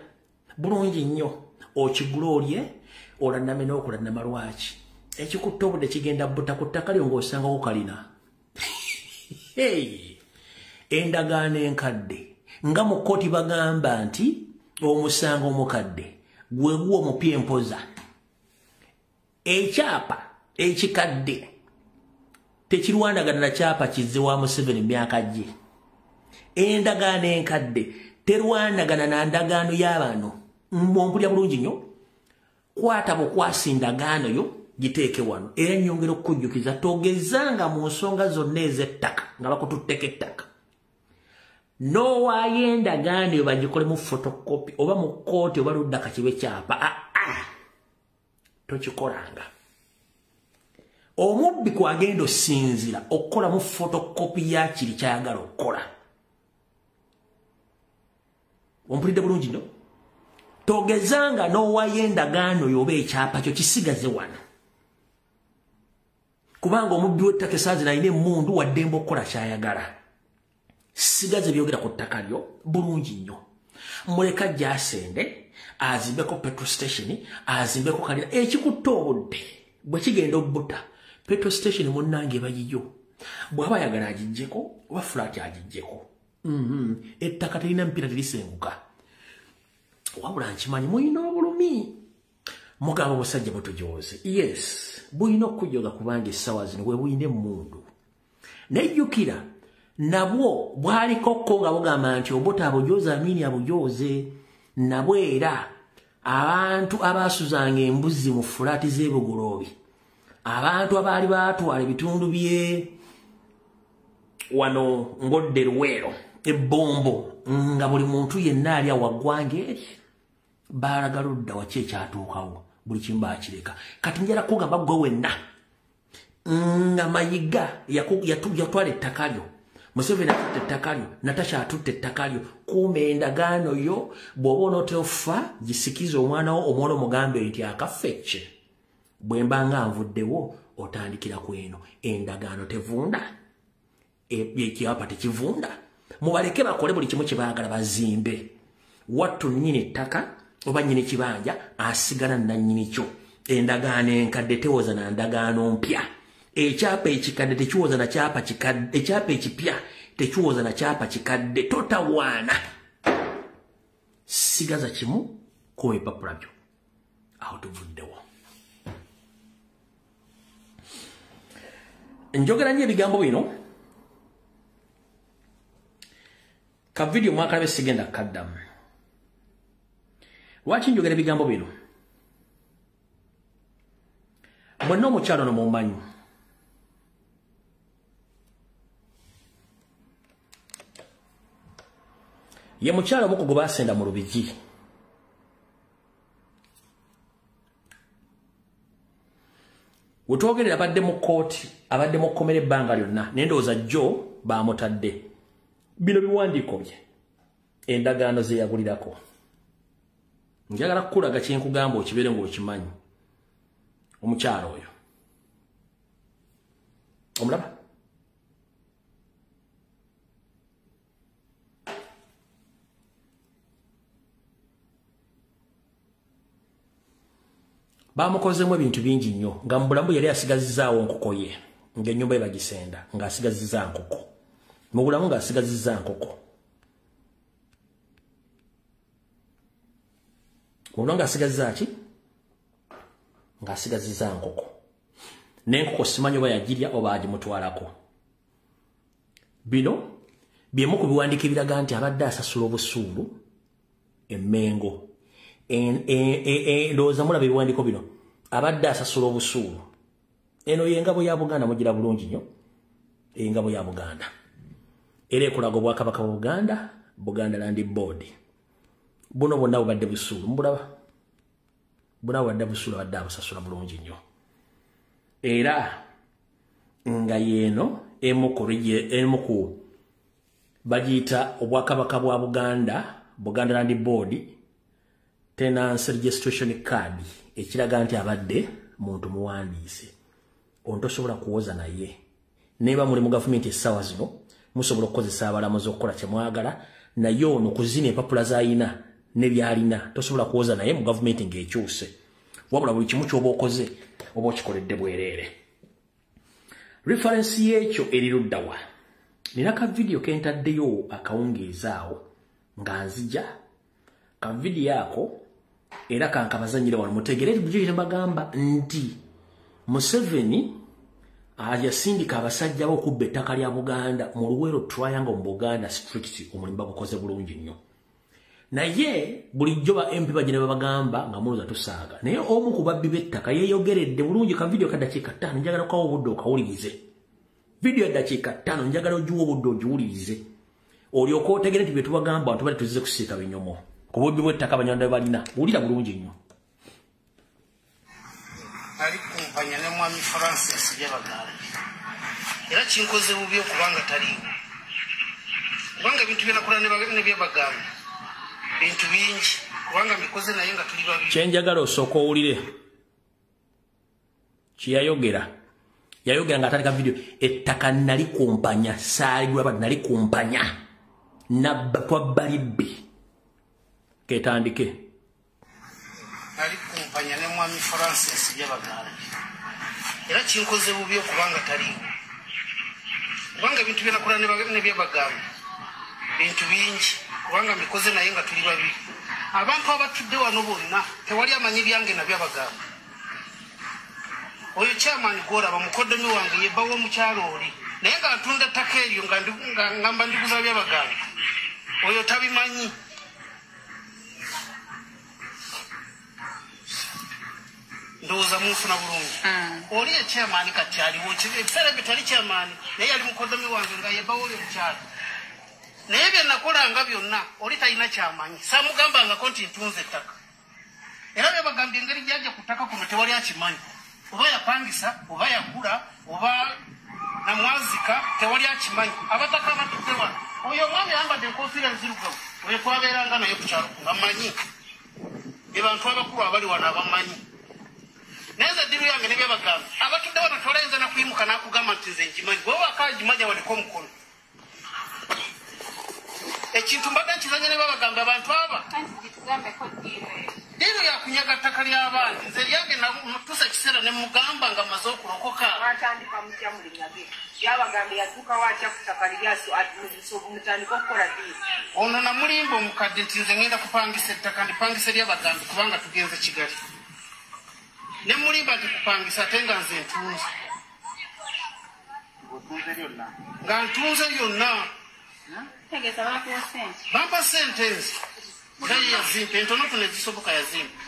bulungi nnyo okigula olye olanname n'okulannama lwaki ekikutta obudde kigenda butta ku ttaka lyo ng'osangawo kalina endagaano enkadde nga mu kkooti bagamba nti omusango omukadde gwe guwa omupya empoza ekyapa ekikadde tekirwanagana na kyapa kizze wa Museveni myaka gye endagaano enkadde terwanagana na ndagaano y'abano mbompulya bulungi nnyo kwata bukwasi endagaano yo giteeke wano era nnyongera okukujjukiza togezanga mu nsonga zonna ez'ettaka nga bakututteko ettaka n'owaayo endagaano yo bagikole mu fotokopi oba mu kkooti oba ludda kakibe kyapa tokikolanga omubbi kwagenda osinzira okukola mu fotokopi ya kiri kyayagala okukola ompulidde bulungi no togezanga n'owaayo endagaano yo oba ekyapa kyo kisigaze wano kubanga omubbi w'ettaka esaazi alina emmundu waddemba okukola kyayagala sigaze byogera ku ttaka lyo bulungi nnyo muleka ajja asende azimbeko petrol station azimbeko kalira ekikutta obudde bwe kigenda obbuta petrol station munnange bayiyo bw'aba ayagala agijjeko oba fulaati agijjeko ettaka terina mpira terisenguka wabula nkimanyi muyina obulumi mugamba obusajja butujoze yes buyina okujoga kubanga essaawa zino bwe buyina emmundu nejjukira nabwo bwalikokko nga bugamba nti obuta abujoze amini abujoze nabwo era abantu abaasuzanga embuzi mu fulaati z'ebugoloobi abantu abaali baatwala ebitundu bye wano ngodde Luweero ebbombo nga buli muntu yenna alya waggwanga eri baalaga ludda waki ekyatuukawo buli kimu baakireka kati njala kugamba gwe wenna nga Mayiga yatwala ettaka lyo Museveni atutte ettaka lyo Natasha atutte ettaka lyo kuuma endagaano yo bw'oba onooteofa gisikiza omwana wo omwana omugambe nti akaffe bwe mba nga nvuddewo otandikira ku eno endagaano tevunda ekyapa tekivunda mubaleke bakole buli kimu kye baagala bazimbe wattu nnyini ettaka oba nnyini kibanja asigala nannyini kyo endagaano enkadde tewoza na ndagaano mpya ekyapa ekikadde tekiwoza na kyapa kikadde ekyapa ekipya tekiwoza na kyapa kikadde totawaana sigaza kimu ku bipapula byo aho tuvuddewo njogera nnyo ebigambo bino ka video mwakalabe sigenda kaddamu lwaki njogera ebigambo bino mwenna omukyalo no mumanyi ye mukyalo omuko gwe baasenda mu Lubigi Wetwogerera abadde mu kooti, abadde mu kkomera ebbanga lyonna, naye ndowooza jjo baamutadde. Bino biwandiiko bye, endagaano ze yagulirako. Njagala kukulaga kye nkugamba okibeere ng'okimanyi. Omukyalo oyo. Omulaba? Bamukozemu ebintu bingi nnyo nga mu bulamu yali asigazizaawo nkoko ye ng'ennyumba ye bagisenda ng'asigazizza nkoko. Mu bulamu ng'asigazizza nkoko. Ono ng'asigazizza ki? Ng'asigazizza nkoko. N'enkoko simanyi oba yagirya oba agimutwalako. Bino byemu ku biwandiiko ebiraga nti abadde asasula obusuulu emmengo. Ndowooza mulaba ebiwandiiko bino. Abadde asasula obusuulu. Eno y'engabo ya Buganda mugira bulungi nnyo. Engabo ya Buganda. Era ekulaga Obwakabaka bwa Buganda, Buganda Land Board. Buno bwonna bubadde busuulu. Mbulaba? Buno bubadde busuulu abadde abusasula bulungi nnyo. Era nga yeeno emu ku bagiyita Obwakabaka bwa Buganda, Buganda Land Board, Tenancy Registration Card, ekiraga nti abadde muntu muwandiise. Ono tosobola kuwoza naye. Neba muli mu gavumenti essaawa zino, musobola okukozesa abalamuzi okukola kye mwagala, naye ono kuzina empapula z'alina ne by'alina tosobola kuwoza naye mu gavumenti ng'ekyuse. Wabula buli kimu ky'oba okoze oba okikoledde bwereere. Referensi y'ekyo eri ludda wa? Nina ka video ke ntaddeyo akawungeezaawo nga nzija. Ka video ako era kankabazanyire wano mutegerere bujje bagamba nti Museveni yasindika abasajja okubba ettaka lya Buganda mu Luweero Triangle mu Buganda Street omulimu bagukoze bulungi nnyo. Naye bulijjo ba MP bagene babagamba nga muloza tusaaga. Naye omu ku babbi b'ettaka yeeyogeredde bulungi ka video ka dakiika 5 njagala kwa obudde okawulirize. Video ya dakiika 5 njagala ojuwa obudde ojiwulirize. Olyoka otegere nti bye tubagamba abantu bali tuzize kusiika binyomo. Ku bubbi bw'ettaka Abanyarwanda balina wulira bulungi nnyo. Ali kumpanya ne mwami Francis Byabagamba. Era kinkoze bubi okubanga taliwo. Kubanga ebintu byenakola ne Byabagamba. Bintu bingi kubanga mikoze naye nga tuli babiri. Kyenjagala osooka owulire kiyayogera. Yayogera nga atandika video ettaka nali kumpanya saalibwa nali kumpanya nabba twabalibbe. Ketandike. Ali kumpanya ne mwami Francis Byabagamba. Era kinkoze bubi okubanga taliwo. Kubanga ebintu byenakola ne Byabagamba. Bintu bingi kubanga mikoze naye nga tuli babiri. Abantu abatudde wano bonna tewali amanyi byange na Byabagamba. Oyo chairman Gora bamukoddomi wange yebbawo omukyalo oli. Naye nga atunda ttaka eryo nga ngamba ndiguza Byabagamba. Oyo tabimanyi. Ndowooza munfuna bulungi. Oli ye chairman kati aliwo ebiseera bye tali chairman naye yali mukoddomi wange nga yebbawo oli omukyalo. Naye bye nakolanga byonna oli talina kyamanyi. Saamugambangako nti ntunze ettaka. Era Byabagamba engeri gyajja ku ttaka kuno tewali akimanyi. Oba yapangisa, oba yagula, oba namwazika, tewali akimanyi. Abataka abatudde wano. Oyo omwami ayambadde enkofiira enzirugavu. Oyo twabeeranga naye ku kyalo ngamanyi. Be bantu abakulu abali wano abamanyi. Naye nze ddiru yange ne Byabagamba. Abatudde wano tolayinza na kuyimuka n'akugamba nti nze nkimanyi. Bw'oba akagimanyi waliko omukono. Ekintu mbadde nkizanya ne Byabagamba abantu aba. Diru ya kunyaga ttaka ly'abantu. Nze lyange natuusa ekiseera ne mugamba nga maze okulokoka. Watandika mutya mulinyage. Byabagamba yatuuka watya ku ttaka lyaso mutandika okukola ddiru. Ono namulimba omukadde nti nze ngenda kupangisa ettaka ndipangise Byabagamba kubanga tugenze Kigali. Ne mulimba nti kupangisa ate nga nze ntunze. Otunze lyonna? Nga ntunze lyonna. Tegeza bakuwa ssente. Bampa ssente nzi. Naye yazimpa entonotono ezisoboka yazimpa.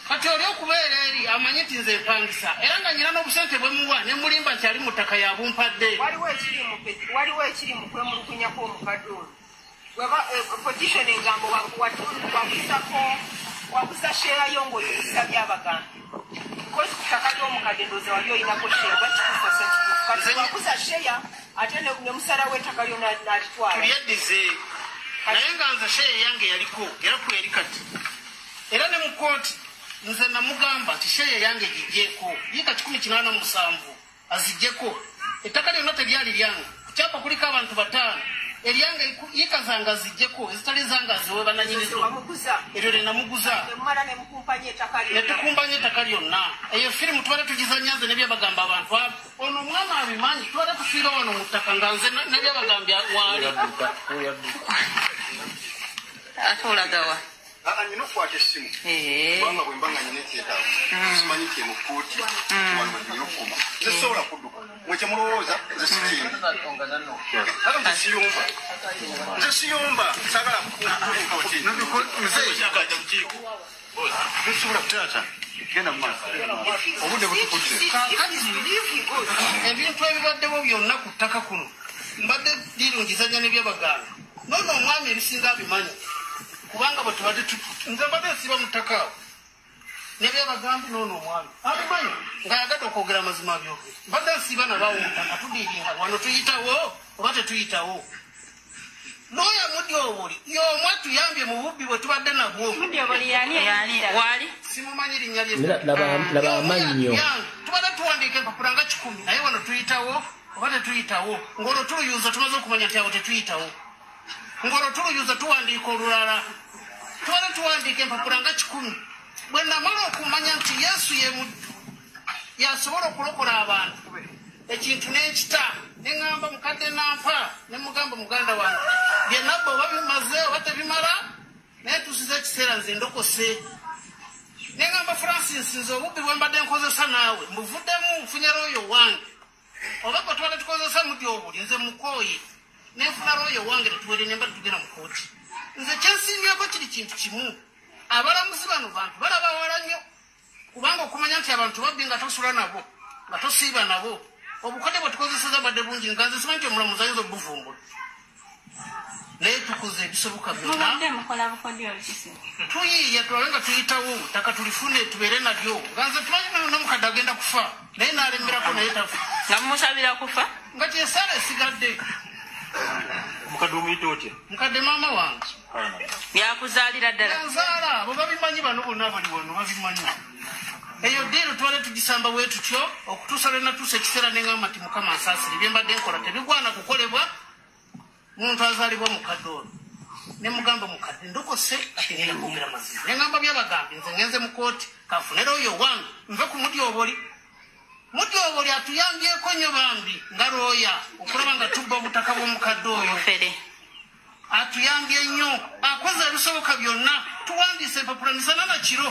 Kati oli okubeera eri amanyi nti nze mpangisa. Era nga nyina n'obusente bwe muwa ne mulimba nti ali mu ttaka yabumpadde. Waliwo ekiri mu kwemulugunya kw'omukadde ono. Petition engambo wagusa sheera yo ng'oyisa Byabagamba. because kutaka ly'omukadde ndowooza wali oyinako sheya oba kikufa so kituufu kati wakuza sheya ate ne musala w'ettaka lyo n'alitwala tulyeddize naye nga nze sheya yange yaliko era kweri kati era ne mu kooti nze namugamba nti sheya yange gijjeeko yiika 187 aziggyeko ettaka lyonna teryali lyange kukyapa kuliko abantu 5 eryange yiika zange aziggyeko ezitali zange aziwe bananyinizo eryo lyenamuguza netukumpanya ettaka lyonna eyo firimu tubale tugizanya nze nebyabagamba abantu ono omwami abimanyi tubale tufiira wano mu ttaka nga nze nebyabagambya waali ate olagawa nyina okukwata essimu kubanga bwe mbanga nyina ekyetaago simanyi kye mu kkooti wano nyina okukuma nze sobola kudduka mwe kyemulowooza nze sikindi ate nze siyumba sagala nsobola kutaata genda mu maaso obudde butukudde ebintu ebibaddewo byonna ku ttaka kuno mbadde lirungizanya nebyabaganda nono omwami ebisinga abimanyi kubanga bwe tubadde nze mbadde nsiba mu ttaka awo nebyabagambi noono omwami abimanyi ng'ayagadde okwogera amazima byogere mbadde nsiba nabawo mu ttaka tudiiringa wano tuyitawo oba tetuyitawo looya mudyobuli y'omwe tuyambye mu bubbi bwe tubadde nabwo wali simumanyi linnya laba amannyo tubadde tuwandiika empapula nga 10 naye wano tuyitawo oba tetuyitawo ng'olwo tuluyuza tumaze okumanya nti awo tetuyitawo ng'olwo tuluyuza tuwandiika olulala tubadde tuwandiika empapula nga 10 bwe namala okumanya nti yesu ye muddu yasobola okulokola abantu ekintu n'ekita neŋŋamba mukadde nampa ne mugamba muganda wange bye nabba oba bimaze oba tebimala naye tusiza ekiseera nze ndokose neŋŋamba francis nze obubbi bwe mbadde nkozesa naawe mbuvuddemu nfunye looyo wange oba bwe tubadde tukozesa mudyobuli nze mukooye nenfuna looyo wange netuwere ne mbadde tugenda mu kooti nze kyensinbyeko kiri kintu kimu abalamuzi bano bantu balaba wala nnyo kubanga okumanya nti abantu babbi nga tosula nabo nga tosiiba nabo obukode bwe tukozeseza badde bungi nga nze simanyi nti omulamuzi ayinza obuvumbula naye tukoze ebisoboka byonna tuyiiya tulabe nga tuyitawo ttaka tulifune tubeere nalyo nga nze tumanyi nomukadde agenda kufa naye n'alemerako naye tafa nga mumusabira kufa nga kyesaala esigadde omukadde omuyite otya mukadde maama wange yakuzaalira ddala nzaala abo babimanyi bano bonna bali wano babimanyi eyo ddiiro tubale tugisamba bwe tutyo okutuusa lwe natuusa ekiseera neŋŋamba nti mukama nsaasire bye mbadde nkola tebigwana kukolebwa muntu azaalibwa mukadde ono ne mugamba mukadde ndokose ate ngenda kwogera mazima neŋŋamba byabagambi nze ngenze mu kooti kanfunera oyo wange nve ku mudyoboli mudyoboli atuyambyeko nnyo bambi nga looya okulaba nga tubba obutaka bw'omukadde oyo atuyambye nnyo akoze ebisoboka byonna tuwandiise empapula misana na kiro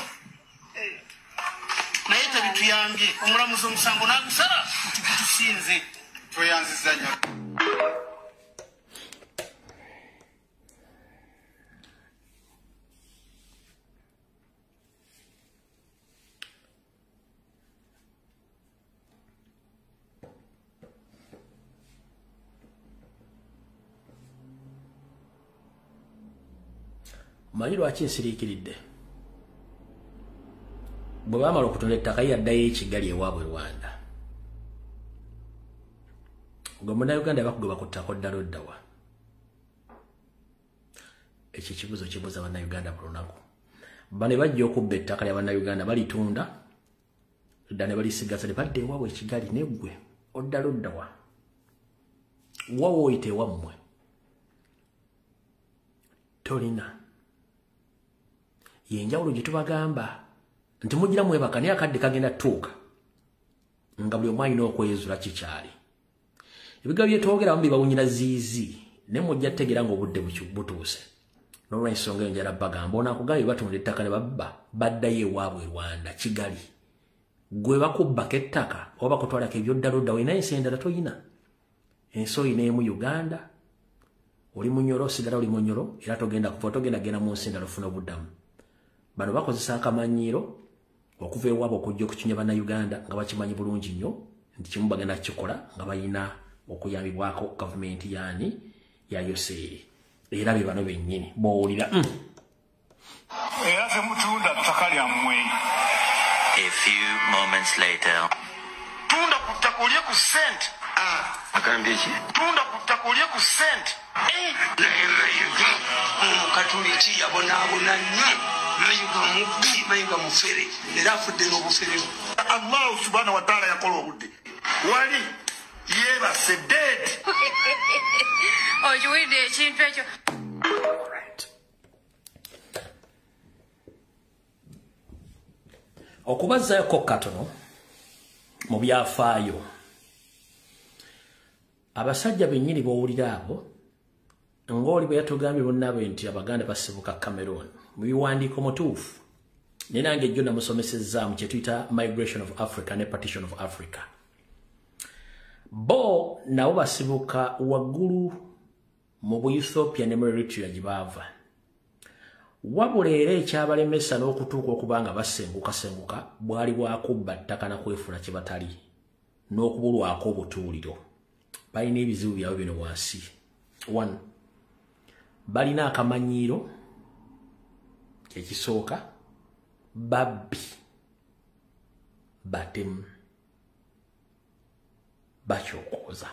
naye tebituyambye omulamuzi omusango n'agusala nti gutusinze tweyanziza nnyo manyi lwaki nsiriikiridde bwe baamala okutunda ettaka yaddayo ekigali ewaabwe Rwanda gwe munnayuganda bakugoba ku ttaka oddala oddawa ekyo ekibuzo kibuuza bannayuganda ku lunaku bano bajja okubba ettaka lya bannayuganda balitunda dda ne balisigaza ne badda ewaabwe ekigali neggwe oddala oddawa wawoyita ewammwe tolina yenjawulo gye tubagamba nti mugira mwebaka naye akadde kagenda tuuka nga buli omu alina okwezula kikyali ebigambo bye twogeramu bibawunyira ziizi naye mujja tutegeera ng'obudde butuuse n'olw'ensonga eyo njala bagamba ono akugambye batunda ettaka ne babba baddayo ewaabwe Rwanda Kigali gwe bakubbako ettaka oba bakutwalako ebyoddala oddawo naye ensi endala toyina ensi oyina emu Uganda oli munyolo osigala oli munyolo era togenda kuva togenda genda mu nsi endala ofuna obuddamu bano bakozesa akamanyiiro okuva ewaabwe okujja okukinya bannayuganda nga bakimanyi bulungi nnyo nti kimu bagenda kukikola nga balina okuyambibwako gavumenti yaani ya Yoseeri era be bano bennyini b'owulira era temutunda ttaka lyammwe A few moments later. Tunda kutakolie ku cent. Akambye ki? Tunda kutakolie ku cent. Mayiga katuliki yabonabona nnyo. Mayiga mubbi, mayiga mufere. Era afudde n'obufere. Allah subhanahu wa ta'ala yakola obudde. Wali yebase dead. Ojuwidde ekintu ekyo. Okubazzayoko katono mu byafaayo abasajja bennyini b'owulira abo ng'oli bwe yatugambye bonnaabe nti abaganda basibuka Cameroon mu biwandiiko mutuufu ne nange jjo namusomesezaamu kye tuyita Migration of Africa ne Partition of Africa. Bo nabo basibuka waggulu mu Ethiopia ne mu Eritrea gye baava. Wabula era ekyabalemesa n'okutuuka okubanga basenguka bwali bwakubba ttaka na kwefula kye batali n'okubulwako obutuuliro. Balina ebizibu byabwe bino wansi. 1. Balina akamanyiiro ekisooka babbi batemu bakyokoza.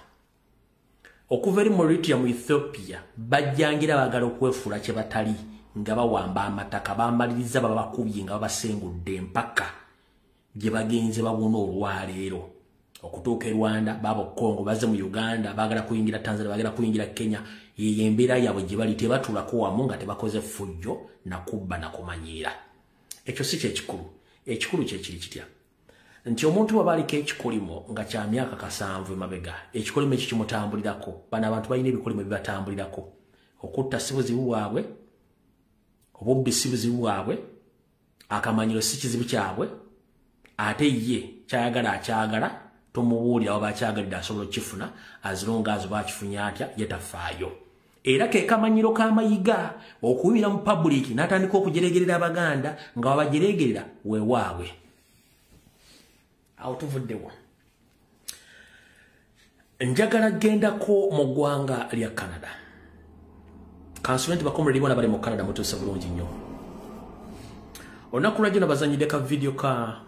Okuva eri mu Eritrea mu Ethiopia bajjangira baagala okwefula kye batali nga bawamba amataka bamaliriza babakubye nga babasengudde empaka gye bagenze babuna olwaleero okutuuka e Rwanda babo Congo baze mu Uganda baagala kuyingira Tanzania baagala kuyingira Kenya ye embeera yaabwe gye bali tebatulako wamu nga tebakoze ffujjo na kubba na kumanyiira. Ekyo si kyekikulu. Ekikulu kye kiri kitya nti omuntu bwe baaliko ekikolimo nga kya myaka 7 emabega ekikolimo ekyo kimutambulirako. Bano abantu balina ebikolimo ebibatambulirako. Okutta si buzibu bwabwe, obubbi si buzibu bwabwe, akamanyiro si kizibu kyabwe, ate ye kyayagala akyagala tomubuulira oba akyagalidde asobola okifuna azilonga azo bakifunye atya ye tafaayo. Era ke kamanyiro k'amayiga okuyimira mu public n'atandika okujeregerera Abaganda nga babajeregerera weewaabwe. Awo tuvuddewo. Njagala gendako mu ggwanga lya Canada. Kansulenti bakomere libona bali mu Canada mutuuse bulungi nnyo. Olunaku lwajjo nabazanyidde ka video ka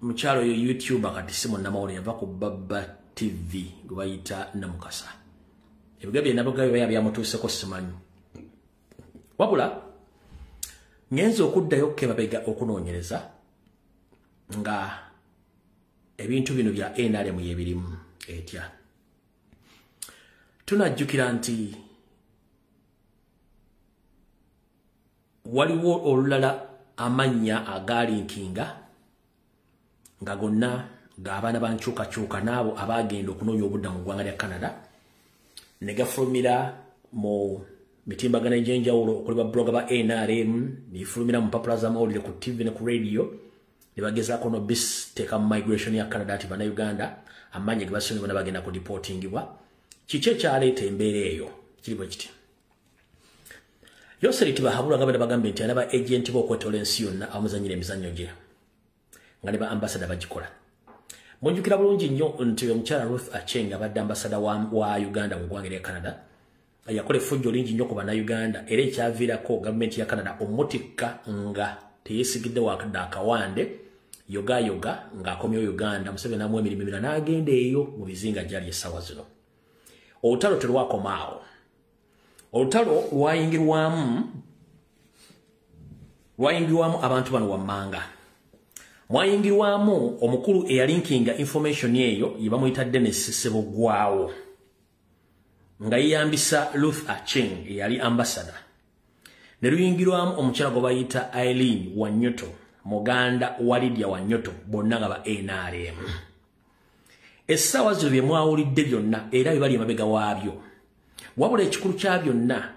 mukyalo yo YouTube kati Simon Namawole yava ku Baba TV gwe bayita Namukasa. Ebigabye nabagayo byamutuuseko simanyi. Wabula ngenza okuddayo kebabega okunoonyereza nga ebintu bino bya NRM yebirimu etya. Tunajjukira nti waliwo olulala amannya agalinkinga nga gonna ng'abaana bankyukakyuka n'abo abagenda okunoonya obudda mu ggwanga lya Canada ne gafulumira mu mitimbagano egy'enjawulo okuli blogga ba NRM nefulumira mu mpapula z'amawulire ku TV ne ku radio ne bagezaako no bisiteeka mu migration ya Canada ati bannayuganda amannya ge basonye bonna bagenda kudipotingibwa. Kiki ekyaleeta embeera eyo kiri bwe kiti. Yoseri tibahabula nga bagambye nti alaba agenti b'okwetola ensi yonna amuzanyira emizannyo gye nga ne ba ambassador bagikola. Munjukira bulungi nnyo nti omukyala Ruth Aceng abadde ambassador wa Uganda mu ggwanga lya Canada yakola effujjo lingi nnyo ku bannayuganda era ekyaviirako gavumenti ya Canada omutikka nga teyeesigidde wakadde akawande yoga ng'akomyewo Uganda. Museveni amuwa emirimu emirala n'agenda eyo mu bizinga gyali essaawa zino. Olutalo terwakomaawo. Olutalo lwayingirwamu abantu bano wammanga. Mwayingirwamu omukulu eyalinkinga information eyo yebamuyita Dennis Sebogwawo nga yeyambisa Ruth Aceng eyali ambassador. Ne luyingirwamu omukyala gwe bayita Eileen Wanyoto muganda wa Lydia Wanyoto bonna nga ba NRM. Essaawa zino bye mwawulidde byonna era bye bali emabega waabyo. Wabula ekikulu kya byonna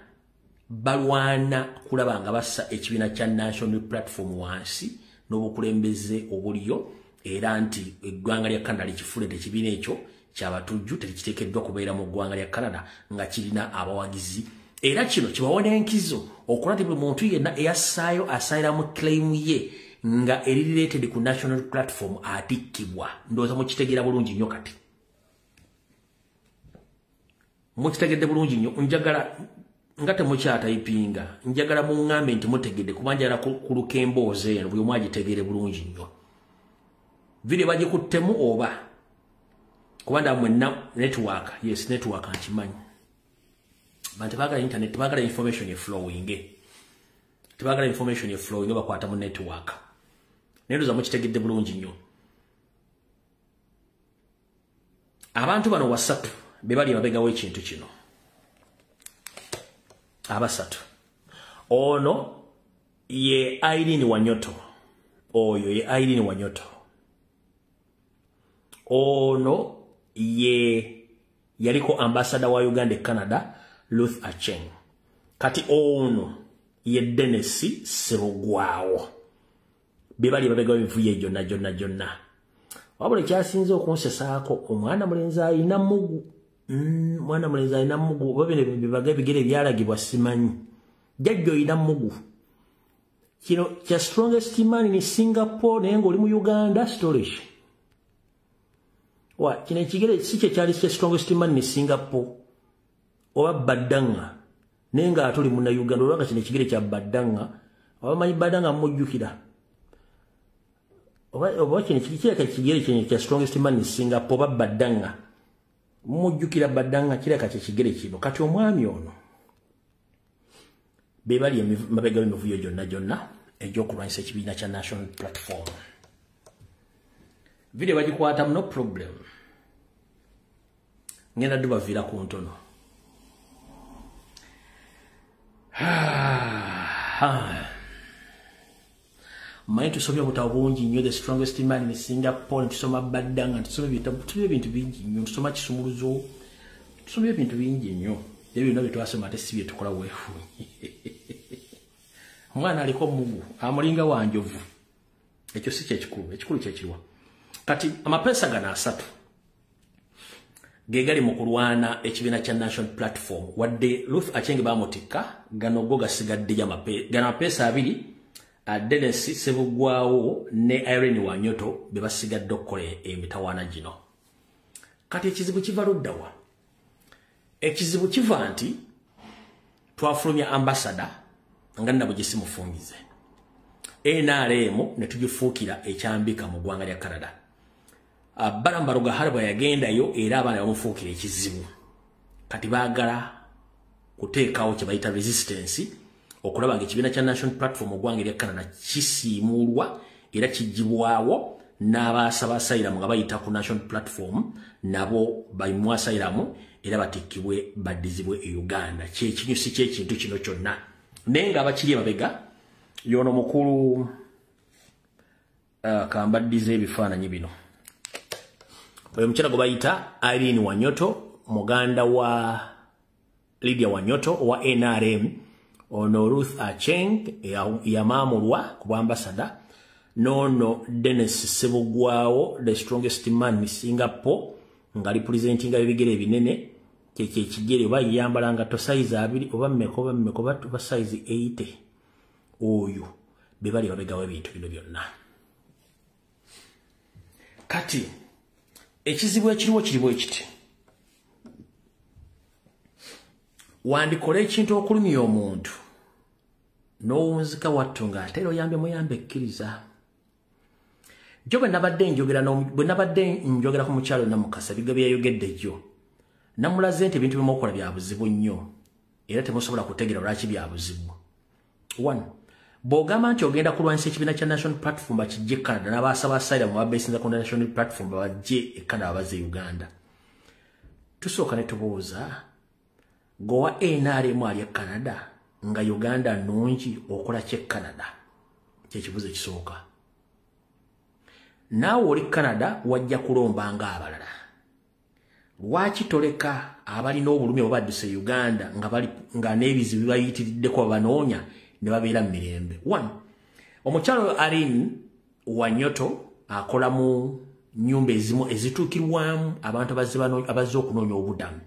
balwana kulaba nga bassa ekibiina kya National Platform wansi n'obukulembeze obuliyo era nti eggwanga lya Canada likifulidde ekibiina ekyo kyabatujju tekiteekeddwa kubeera mu ggwanga lya Canada nga kirina abawagizi. Era kino kibawona enkizo okulaba buli muntu yenna eyassaayo asaayira mu claim ye nga eri related ku National Platform atikkibwa. Ndowooza mukitegeera bulungi nnyo kati. Mukitegedde bulungi nnyo. Njagala nga temukyatayipinga njagala muŋŋambe nti mutegedde kuba njagala ku lukemboozi eno buli omu agitegeere bulungi nnyo. video bagikuttemu oba kubanda mwenna network yes network anchimanyi bantu bagala internet bagala information flowing tibagala information flowing bakwata mu network nendo za mukitegedde bulungi nnyo abantu bano wasatu bebali mabega w'ekintu kino abasatu ono ye Irene Wanyoto oyo ye Irene Wanyoto ono ye yaliko ambassador wa Uganda e Canada Ruth Acheng kati ono ye Dennis Serugwawo bebali babega bivuye jonna wabule kyasinze okunsesaako omwana mulenzi ayina mugu mwana mulenzi ayina mugu babene bibaga bigere byalagibwa simanyi jajjo ayina mugu kino kya strongest man in Singapore naye ng'oli mu Uganda storage wa kino ekigere si kye kyali kya strongest man in Singapore oba Badanga naye nga atuli mu Uganda olwanga kino ekigere kya Badanga abamanyi Badanga mujjukira oba kino ekigere kya strongest man in Singapore oba Badanga mujjukira Badanga kireka kye kigere kino kati omwami ono bebali mabega w'emivuyo jonna egy'okulwanyisa ekibiina kya National Platform video bagikwata no problem ngenda dubaviira ku ntono Mine tusomye obutabo bungi nnyo the strongest man in Singapore tusoma Badanga tusomye ebintu bingi nnyo tusoma Kisumuluzo tusomye ebintu bingi nnyo ebyo nabyo twasoma ate si bye tukola weefu mwana aliko mugu amulinga wa njovu ekyo si ekikulu kyekiwa kati amapesa gana asatu gegali mu kulwana ekibiina kya National Platform wadde Ruth Acheng bamutikka gano go gasigadde gana amapesa abiri Dennis Serugwawo ne Irene Wanyoto be basigadde okukola emitawaana gino kati ekizibu kiva luddawa ekizibu kiva nti twafulumya ambassador nga nabo gisimufungize NRM ne tugifuukira ekyambika mu ggwanga lya Canada Barambaruga Harba yagendayo era abaana bamufuukira ekizibu kati baagala kuteekawo kye bayita resistance okulaba nga ekibiina kya National Platform mu ggwanga lya Canada kisiimulwa era kijibwawo n'abaasaba asayiramu nga bayita ku National Platform nabo bayimu asayiramu era batikkibwe baddizibwe e Uganda kyekinyusi ky'ekintu kino kyonna naye nga abakiri emabega yono mukulu kambaddiza ebifaananyi bino oyo mukyala gwe bayita Irene Wanyoto muganda wa Lydia Wanyoto wa NRM ono Ruth Acheng yamaamulwa ku bwambasada nono Dennis Serugwawo the strongest man in Singapore nga representinga ebigere ebinene kyekyo ekigere oba yambalanga to size abiri oba mmeko ba size 80 oyo bebali babegawo ebintu bino byonna kati ekizibu ekiriwo kiriwo ekiti wandikola ekintu okulumya omuntu n'owunzika wattu ng'ate era oyambe muyambe ekkiriza jo bwe nabadde njogera ku mukyalo Namukasa biga byayogedde jjo namulaze nti ebintu bimukola bya buzibu nnyo era temusobola kutegeera lwaki bya buzibu 1 bw'ogamba nti ogenda kulwanyisa ekibiina kya National Platform bakijje Canada n'abaasaba asayira mu babeesinza ku National Platform bajje e Canada baze Uganda tusooka ne tubuuza gowa NRM ali e Canada nga Uganda nungi okola kye Canada kyekibuzo ekisooka naawe oli Canada wajja kulomba nga abalala lwaki toleka abalina obulumi obadduse Uganda nga n'ebizibu bibayitiriddeko abanoonya ne babeera mu mirembe 1 omukyalo Irene Wanyoto akola mu nnyumba ezimu ezituukirwamu abantu abazze okunoonya obudamu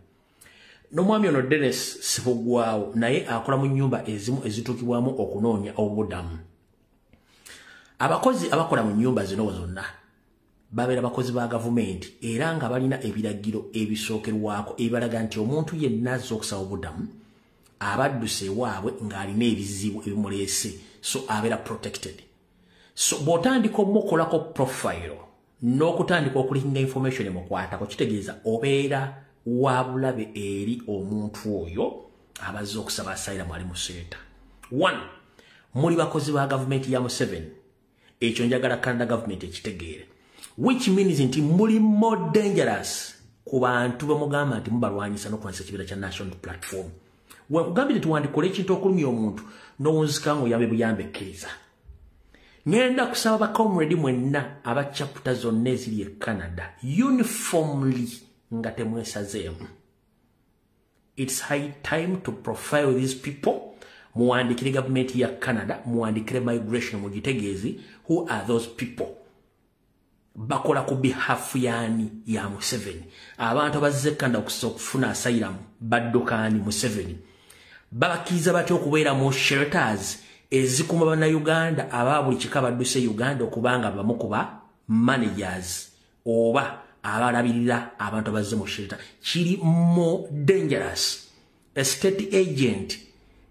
n'omwami ono Dennis Serugwawo naye akola mu nnyumba ezimu ezituukirwamu okunoonya obudamu abakozi abakola mu nnyumba zino zonna babeera bakozi ba gavumenti era nga balina ebiragiro ebisookerwako ebibalaga nti omuntu yenna azza okusaba obudamu abadduse ewaabwe ng'alina ebizibu ebimuleese so abeera protected so bw'otandika omukolako profile n'okutandika okulinga information emukwatako kitegeeza obeera wa bulabe eri omuntu oyo abazze okusaba asylum ali mu shelter. 1 muli bakozi ba gavumenti ya Museveni ekyo njagala Canada government ekitegeere, which means nti muli more dangerous ku bantu bamugamba nti mubalwanyisa n'okulwanyisa ekibiina kya national platform. Wekugambire tuwandikole ekintu okulumya omuntu n'owunzika ng'oyambe buyambe ekkiriza. Ngenda kusaba bakomredi mwenna aba chapter zonna eziri e Canada uniformly nga temwesazeemu. It's high time to profile these people. Muwandikire government ya Canada, muwandikire migration mugitegeezi who are those people. Bakola ku behalf yani ya Museveni. Abantu abazze Canada okufuna asylum baddukani Museveni. Babakiza batyo okubeera mu shelters ezikuma bana Uganda ababuli kika badduse Uganda okubanga bamukuba managers oba abalabirira abantu abazze mu shelter. Kiri more dangerous. A state agent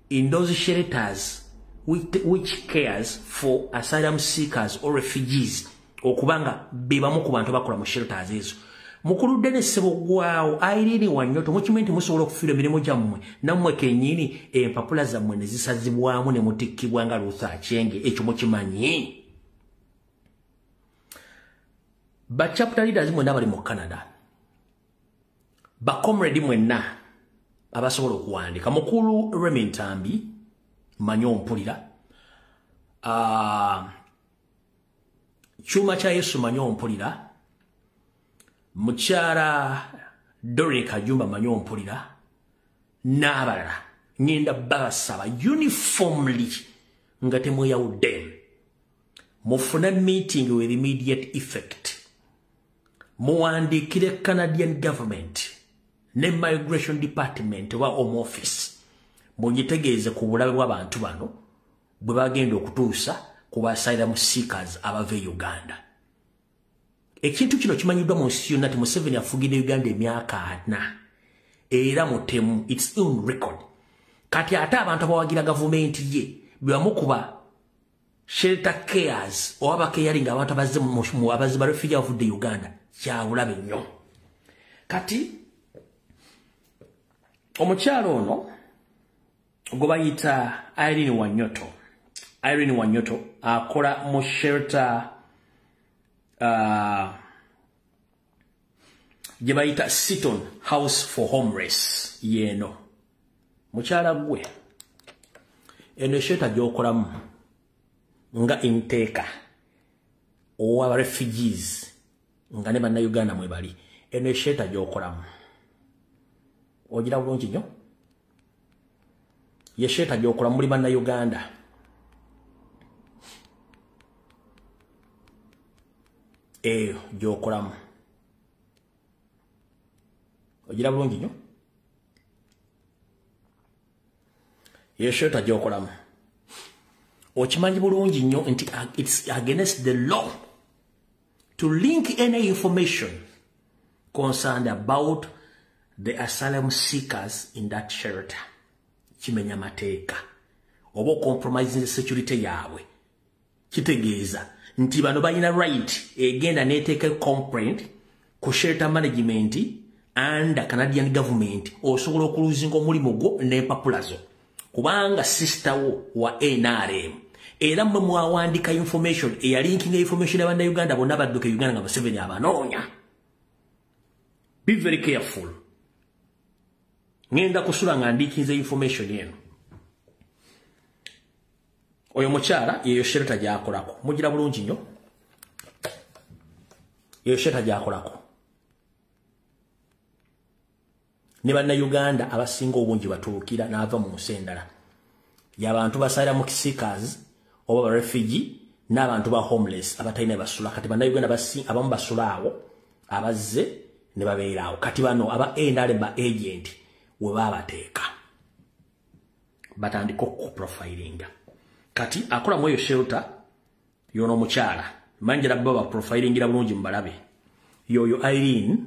in those shelters which cares for asylum seekers or refugees okubanga bebamu ku bantu bakola mu shelters ezo. Mukuludde ne ssebo gwaawo Irene Wanyoto mukimenti musobola okufiira emirimu gyammwe nammwe kennyini empapula zammwe ne zisazibwamu ne mutikkibwa nga Luther Achenge ekyo mukimanyi. Ba chapter leaders mwenna bali mu Canada, ba comrade mwenna abasobola okuwandika mukulu Remy Ntambi manyo mpulira, Chuma cha Yesu manyo mpulira, Mukyala Doreen Kajumba manyo mpulira, n'abalala ngenda babasaba uniformly nga temweyawudde mufune meeting with immediate effect. Muwandikire Canadian government ne migration department wa home office mugitegeeze ku bulabe bw'abantu bano bwe bagenda okutuusa ku asylum seekers abava Uganda. Ekintu kino kimanyiddwa mu nsi yonna nti Museveni afugidde Uganda emyaka 4 era mutemu, it's on record. Kati ate abantu abawagira gavumenti ye bwebamukuba shelter cares oba bakeyalinga abantu abazze mu abazze ba refugee avudde Uganda kyabulabe nnyo. Kati omukyalo ono gwe bayita Irene Wanyoto akola mu shelter gye bayita Seaton House for Homeless yeno. Mukyala gwe eno shelter gy'okolamu nga inteka owa refugees nga ne banna Uganda mwe bali eno shelter gy'okolamu ogira bulungi nnyo. Ye shelter gy'okolamu muli banna Uganda eyo gy'okolamu ogira bulungi nnyo. Ye shelter gy'okolamu okimanyi bulungi nnyo nti it's against the law to link any information concerned about the asylum seekers in that shelter. Kimenya mateeka oba compromising the security yaabwe. Kitegeeza nti bano balina right egenda neteeka complaint ku shelter management and Canadian government osobola okuluzinga omulimu gwo n'empapula zo kubanga sister wo wa NRM era mmwe mwawandika information eyalinkinga information y'abanda Uganda bonna badduka Uganda nga Museveni abanoonya. Be very careful. Ngenda kusula nga ndikinze information yenu. Oyo mukyala yeyo shelter gy'akolako mugira bulungi nnyo. Yeyo shelter gy'akolako ne banna Uganda abasinga obungi batuukira n'ava mu nsi endala y'abantu basala mu seekers oba ba refugee n'abantu ba homeless abatalina basula. Kati banna Uganda abamu basula awo abazze ne babeera awo. Kati bano aba NRM ba agent we babateeka batandika okuprofilinga. Kati akola mu eyo shelter yono mukyala manjira baba profilingira bulungi mbalabe yoyo Irene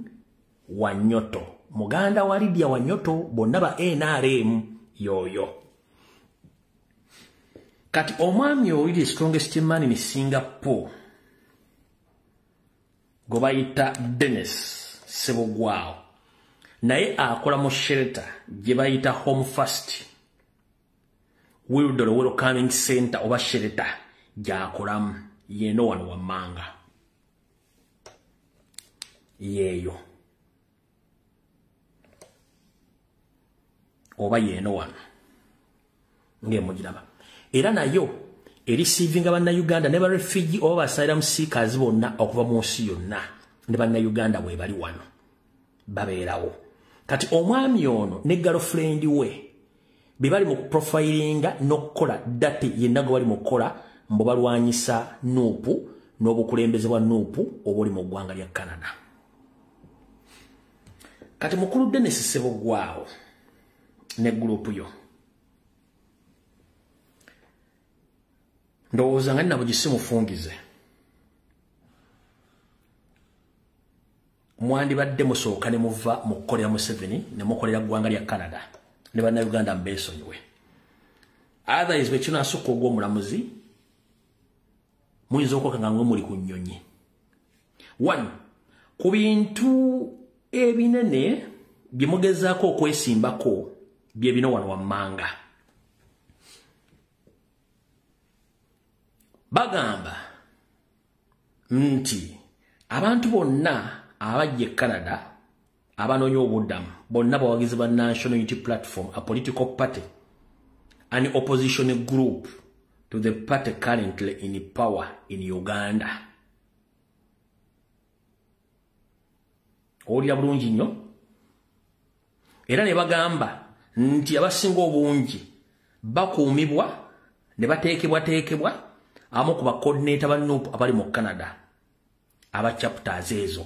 Wanyoto muganda wa Lydia Wanyoto bonna ba NRM yoyo. Kati omwami oyo the strongest man in Singapore gobayita Dennis Sebogwao naye akola mu shelter gye bayita Home First Wildoro Welcoming Center oba shelter gyakolamu yeno wano Wammanga yeyo oba yeno wano ng'emugiraba era nayo ereceiving Uganda ne ba refugee oba asylum seekers bonna okuva mu nsi yonna ne Uganda bwe bali wano babeerawo kati omwami ono ne girlfriend we bibali mu profilinga n'okukola data yenna gwe bali mu kukola mbo balwanyisa Nuupu n'obukulembeze bwa Nuupu obuli mu ggwanga lya Canada kati mukulu Dennis Sebogwao ne group yo ndowooza nga nabo gisimufungize mwandibadde musooka ne muva mu kukolera Museveni ne mukolera ggwanga lya Canada ne bannayuganda mbeesonyiwe otherwise bwe kino asukka ogw'omulamuzi muyinza okwoka nga muli ku nnyonyi one ku bintu ebinene bye mugezaako okwesimbako bye bino wano Wammanga bagamba nti abantu bonna abajja e Canada abanoonya obuddamu bonna bawagizi ba National Unity Platform, a political party, an opposition group to the party currently in power in Uganda. Olya bulungi nnyo era ne bagamba nti abasinga obungi bakuumibwa ne bateekebwa amu ku bacoordinator ba Nuupu abali mu Canada aba chapters ezo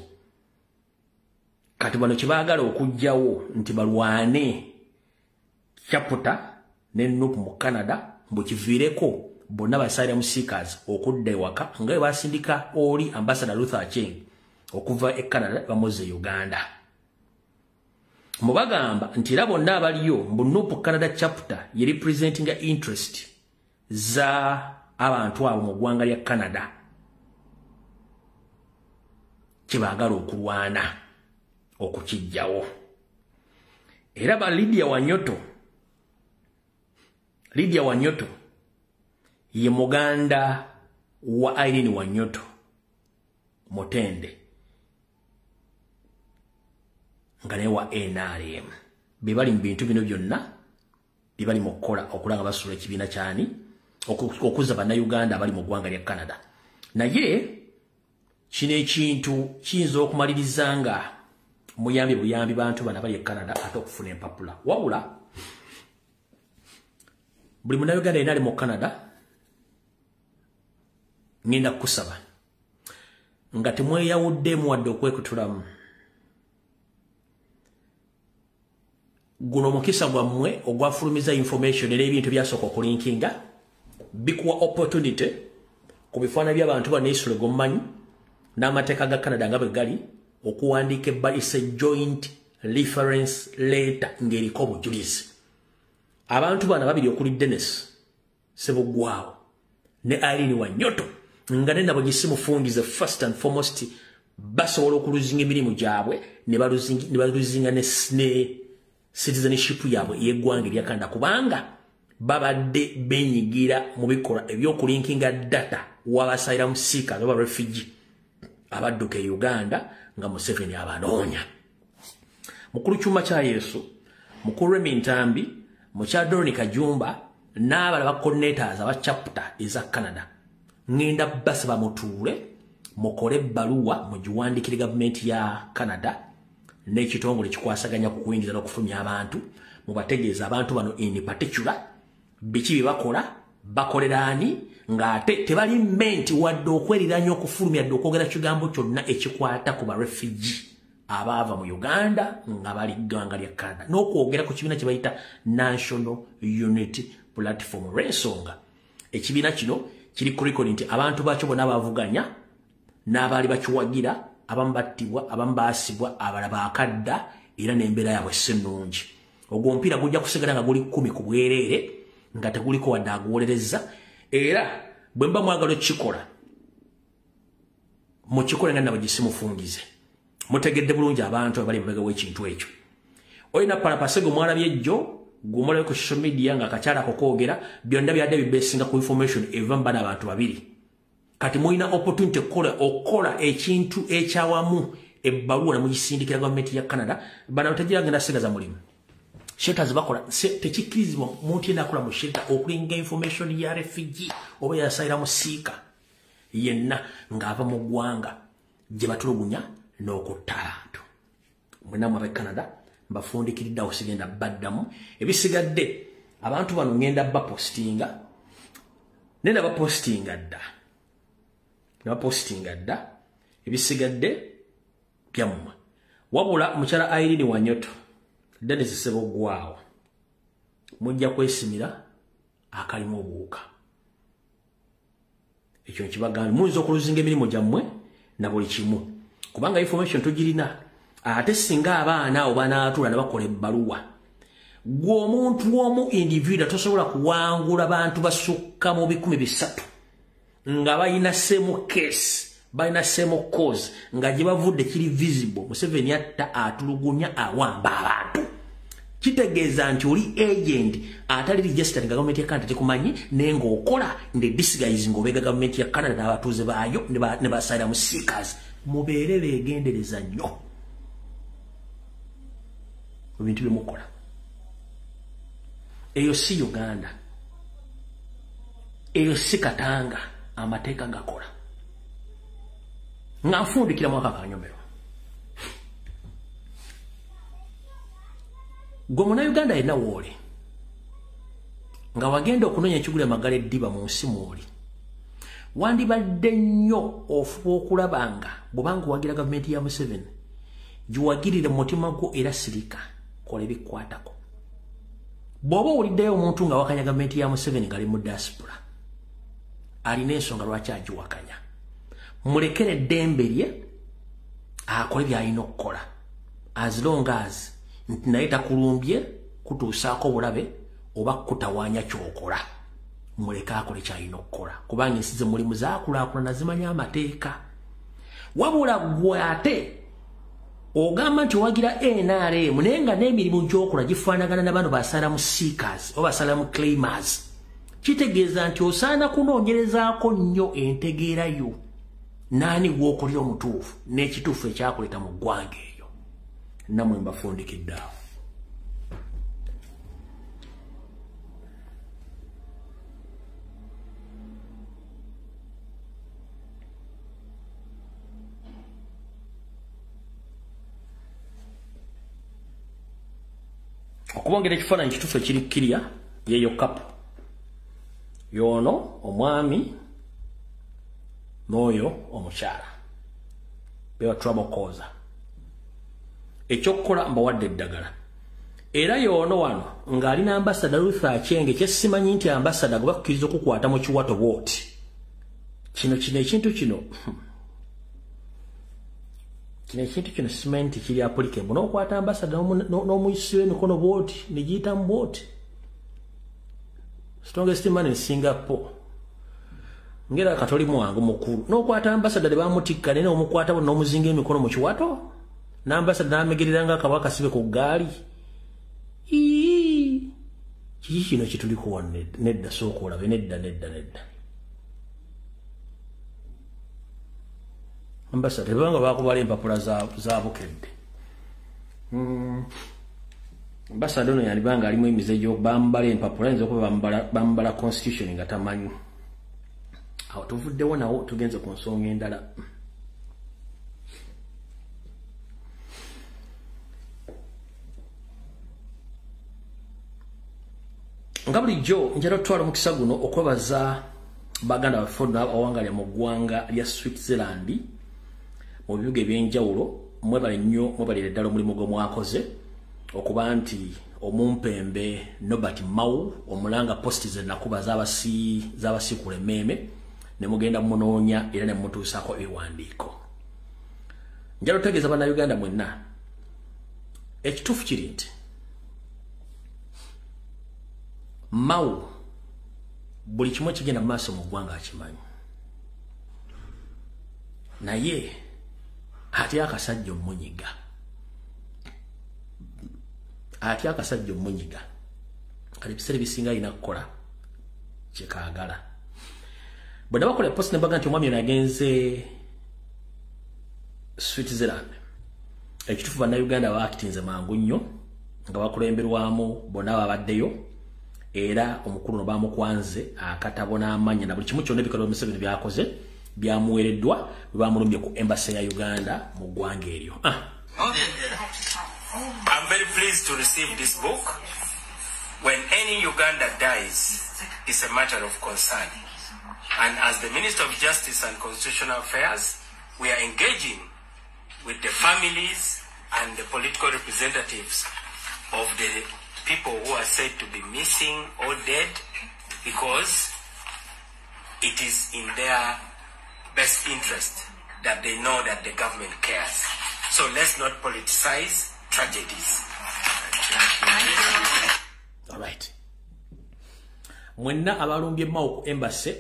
kati bano kibaagala okujjawo nti balwane chapter ne Nuupu mu Canada mbukiviireko bonna basaalira mu seekers okudda ewaka nga basindika oli ambassador Luther Acheng okuva e Canada bamuze Uganda mubagamba nti era bonna abaliyo mbu Nuupu Canada chapter ye representing interest za abantu abo mu ggwanga lya Canada kibaagala okulwana okukijjawo era ba Lydia Wanyoto ye muganda wa Irene Wanyoto Mutende nga ne wa NRM bibali mu bintu bino byonna bibali mu kukola okulanga basula ekibiina kyani okuza bannayuganda abali mu ggwanga lya Canada naye kino ekintu kiyinza okumaliriza nga buyambi bantu bana bali e Canada ate okufuna empapula wabula buli munnayuganda yenna ali mu Canada ngenda kukusaba nga temweyawuddemu wadde okwekutulamu guno omukisa gwammwe ogwafulumiza information era ebintu byasooka okulinkinga bikuwa opportunity ku bifaana by'abantu baneesule gommanyi n'amateeka ga Canada nga bwe gali okuwandiika ebalisa joint reference letter ng'eriko obujulizi abantu bana babiri okuli Dennis Sebogwao ne Irene Wanyoto nga ne nabo gisimufungize first and foremost basobola okuluzinga emirimu gyabwe ne baluzinga ne citizenship yabwe y'eggwanga erya Canada kubanga babadde benyigira mu bikolwa ebyokulinkinga data w'abasayiramu seekers oba refugee abadduka e Uganda nga Museveni abanoonya. Mukulu Kyuma kya Yesu, Mukulu Remi Ntambi, Mukya Doroni Kajumba n'abalala ba coordinators aba chapter eza Canada ngenda basaba mutuule mukole ebbaluwa mugiwandikire gavumenti ya Canada n'ekitongole kikwasaganya ku kuyingiza n'okufulumya abantu mubategeeza abantu bano in particular biki bye bakolera ani ng'ate tebali menti wadde okweriranya okufulumya dde okwogera kigambo kyonna ekikwata ku barefugee abaava mu Uganda nga bali ggwanga lya Canada n'okwogera ku kibiina kye bayita National Unity Platform olw'ensonga ekibiina kino kiri ku record nti abantu baakyo bonna bavuganya n'abaali bakiwagira abamu battibwa abamu baasibwa abalala baakadda era n'embeera yaabwe si nnungi ogwo omupiira gujja kusigala nga guli 10 ku bwereere nga teguliko wadde aguwolereza era bwe mba mwagala okukikola muchikole nga nabo gisimufungize mutegedde bulungi abantu abali mabega w'ekintu ekyo oyina parapasego mwalabyejo gumole ku social media nga kakyala kokogera byonna byadde bibesinga ku information eva mbana abantu babiri kati muina opportunity okola ekintu ekyawamu ebbaluwa na mugisindikira government ya Canada bana batagira ngenda segaza mulimu shelters bakola tekikirizibwa muntu yena akola mu shelter okulinga information ya refugee oba yasaira musika yenna ngava mu gwanga gye batulugunya n'okutaatu mwena mu Canada mbafundikirida osigenda baddamu ebisigadde abantu bano ngenda bapostinga nenda bapostinga dda ebisigadde byamuma wabula mukyala Irene Wanyoto Dennis Sebo gwao mujja kwesimira akalimu obuuka ekyo kibagana muzo okuluzinga emirimu gyammwe na buli kimu kubanga information tugirina ate singa abaana obanaatula ne bakola ebbaluwa gwe omuntu omu individual tosobola kuwangula abantu basukka mu 13 nga bayina semu case bayina semu cause nga gye bavudde kiri visible Museveni atta atulugunya awamba abantu kitegeeza nti oli agent atali registered nga government ya Canada tekumanyi nengo okola nde disguise ngobega government ya Canada n'abatuuze baayo ne basayira mu seekers mubeere beegendereza nnyo ebintu byemukola eyo si Uganda eyo si Katanga amateeka gakola nga nfundikira mwaka Kanyombero gwe muna Uganda yenna wooli nga wagenda okunonya ekigula amagala eddiba mu nsi mwoli wandibadde nnyo ofuba okulabanga bwobanga wagira gavumenti ya Museveni giwagirire mu mutima gwo era sirika kola ebikwatako bw'oba owuliddeyo omuntu nga wakanya gavumenti ya Museveni nga ali mu diaspora alina ensonga lwaki agiwakanya mulekere eddembe lye akole by'alina okukola as long as nti naye takulumbye kutuusaako bulabe oba kutawaanya kyokola muleke akole kyalina okukola kubanga ensi ze mulimu zaakulaakulana zimanya amateeka wabula gwe ate ogamba nti owagira NRM naye nga n'emirimu gy'okola gifaanagana na bano basalamu seekers oba basalamu claimers kitegeeza nti osaana kunoonyerezaako nnyo entegeerayo naani gw'okolera omutuufu n'ekituufu ekyakuleta mu ggwanga eyo namwe mbafundikidde awo okubongera ekifaananyi kituufu ekiri kirya yeeyo kapu y'ono omwami n'oyo omukyala bebatulamukoza ekyokukola mbawadde eddagala era y'ono wano ng'alina ambasada Ruth Achenge kyesimanyi nti ambasada gwe bakkiriza okukwata mu kiwato bwoti ekintu kino simanyi nti kiri applicable n'okwata ambasada n'omuyisiwa emikono bwoti ne giyita mu bwoti strongest man in Singapore ngera katoli mwangu mukulu n'okwata ambasada ne bamutikka ne omukwata n'omuzinga emikono mu kiwato n'ambasada n'amegereranga akabaka sibe ku ggaali kiki kino kituliko nedda sooka olabe nedda ambasada tebanga bakubala empapula za bukedde ambasada ono yalibanga alimu emize gy'okubambala empapula ayinza okuba bambala constitution nga tamanyi awo tuvuddewo nawo tugenze ku nsonga endala nga bulijjo njala otwala omukisa guno okwebaza baganda baffe abawangalya mu ggwanga lya Switzerland mu bibuga ebyenjawulo mwebale nnyo mwebalire ddala omulimu gwe mwakoze okuba nti omumpembe Norbert Mao omulanga posti ze nakuba z'abasiikula emmeeme ne mugenda munoonya era ne mutuusaako ebiwandiiko njala otegeeza bannayuganda mwenna ekituufu kiri nti Mao buli kimu ekigenda mu maaso mu ggwanga akimanyi naye ate akasajja omunyiga kale ebiseera bisinga alina kukola kyekaagala bwe nabakola post ne baga nti omwami ono agenze Switzerland ekituufu bannayuganda baakitinze mangu nnyo nga bakulemberwamu bonna babaddeyo era omukulu no bamukwanze akatabo n'amanya na buli kimu kyonna ebikalo Museveni byakoze byamuweereddwa bwe bamulumbye ku embassy ya Uganda mu ggwanga eryo. I'm very pleased to receive this book. When any Uganda dies, it's a matter of concern. And as the Minister of Justice and Constitutional Affairs, we are engaging with the families and the political representatives of the people who are said to be missing or dead, because it is in their best interest that they know that the government cares. So let's not politicize tragedies. All right. Mwenna abalumbye mao ku embassy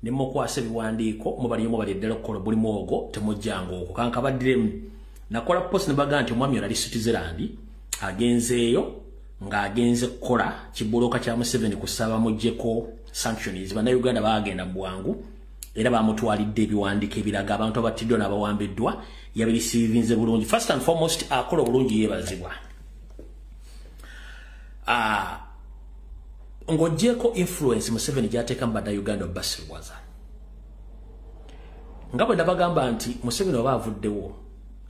ne mukwasa biwandiiko mubaliyo baleddera okukola buli mwogo temujjanga okwo kankabaddiremu nakola post ne baga nti omwami ali Switzerland agenzeeyo ng'agenze kukola kibuloka kya Museveni kusaba mujjeko sanctions bannayuganda baagenda mu bwangu era bamutwalidde ebiwandiiko ebiraga abantu abattiddwa n'abawambiddwa yabirisiivinze bulungi. First and foremost akola bulungi yeebazibwa ng'oggyeko influence Museveni gy'ateeka mu bannayuganda obbasirwaza nga bwe nabagamba nti Museveni oba avuddewo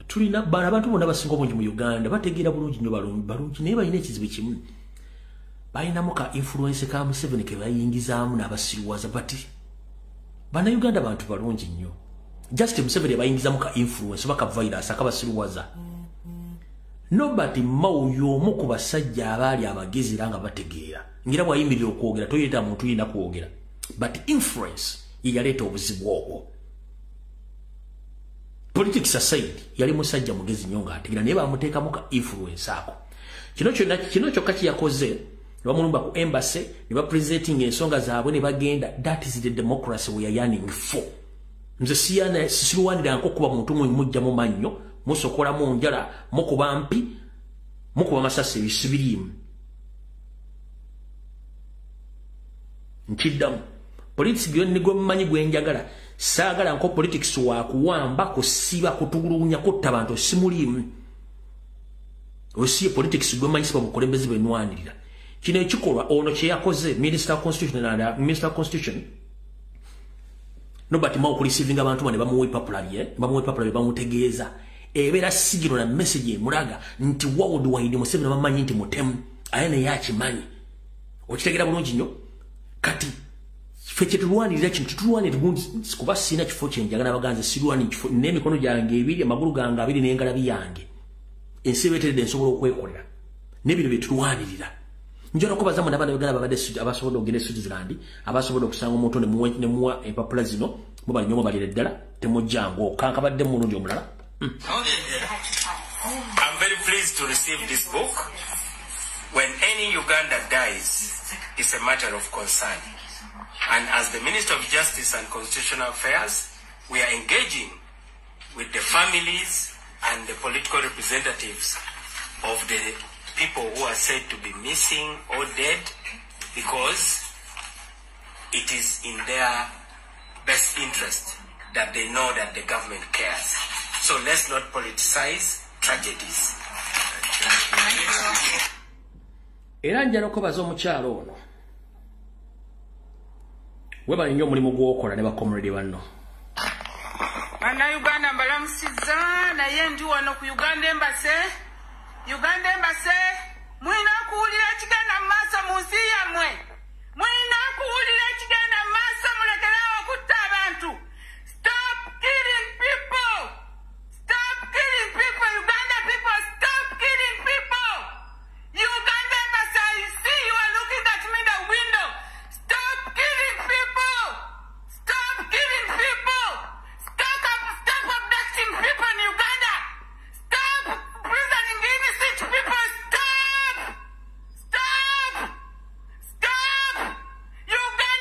tulina abantu bonna basinga obungi mu Uganda bategeera bulungi nnyo balungi naye balina ekizibu kimu balinamu ka influence ka Museveni ke bayingizaamu n'abasirwaza bati bannayuganda bantu balungi nnyo just Museveni bayingizaamu ka influence oba ka virus akabasirwaza nobody mauyo omu ku basajja abaali abagezi era nga bategeera ngira bwayimirira okwogera toyeta muntu yina kwogera but influence yaleeta obuzibu obwo. Politics aside yali musajja mugezi nnyo ng'ategeera naye bamuteekamu ka influence ako kino kyokka kiyakoze bamulumba ku embassy ne bapresenting ensonga zaabwe ne bagenda. That is the democracy we are yearning for. Nze sirwanira nko kuba muntu mujja mu mannyo musokola mu njala mukuba mpi mukuba masasi ebisibirimu nkiddamu politics byonna gwe mmanyi gwenjagala saagala nko politics wa kuwamba kusiba kutugulunya kutta abantu simulimu osiye politics gwe mmanyi siba mukulembeze benwanirira kino ekikolwa ono kye yakoze Minister of Constitution nobody mau kulisivinga abantu bane bamuwe papula bamutegeeza ebera sigiro na message mulaga nti world wide Museveni bamanyi nti mutemu ayene yakimanyi okitegeera bulungi nnyo kati feke tulwanirira kintu tutulwanira kuba sina kifo kyenjagala baganze sirwani kifo n'emikono gyange ebiri amagulu gange abiri n'engalabi yange ensi beeteredde nsobola okwekolera n'ebino bye tulwanirira njora ko bazamu n'abana bagala babadde abasobola okugenda Switzerland abasobola okusanga omuntu ne muwa empapula zino mubali nnyo mubalira ddala temujjango kankabadde mulungi omulala. I'm very pleased to receive this book. When any Uganda dies, it's a matter of concern. And as the Minister of Justice and Constitutional Affairs, we are engaging with the families and the political representatives of the people who are said to be missing or dead, because it is in their best interest that they know that the government cares. So let's not politicize tragedies. Era njala okubaza omukyalo ono webali nnyo omulimu gw'okola ne bakomredi banno. Bannayuganda mbalamusizza naye ndi wano ku Uganda Embassy. Uganda Embassy mwina kuwulira ekigenda mu maaso mu nsi yammwe. Mwina kuwulira ekigenda mu maaso mulekerawo okutta abantu. Stop killing people. Stop killing people. Uganda people, stop killing people. Uganda Embassy, I see you are looking at me in the window. Stop killing people. Stop killing people. Stop abducting people in Uganda. Stop imprisoning innocent people. Stop. Stop. Stop. Uganda.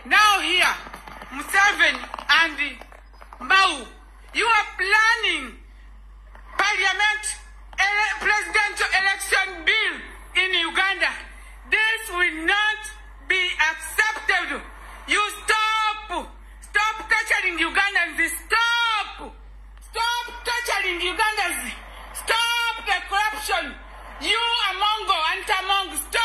Now here, Museveni and Mao, you are planning presidential election bill in Uganda. This will not be accepted. You stop torturing Ugandans. Stop torturing Ugandans. Stop the corruption. You Amongo and Tamong, stop.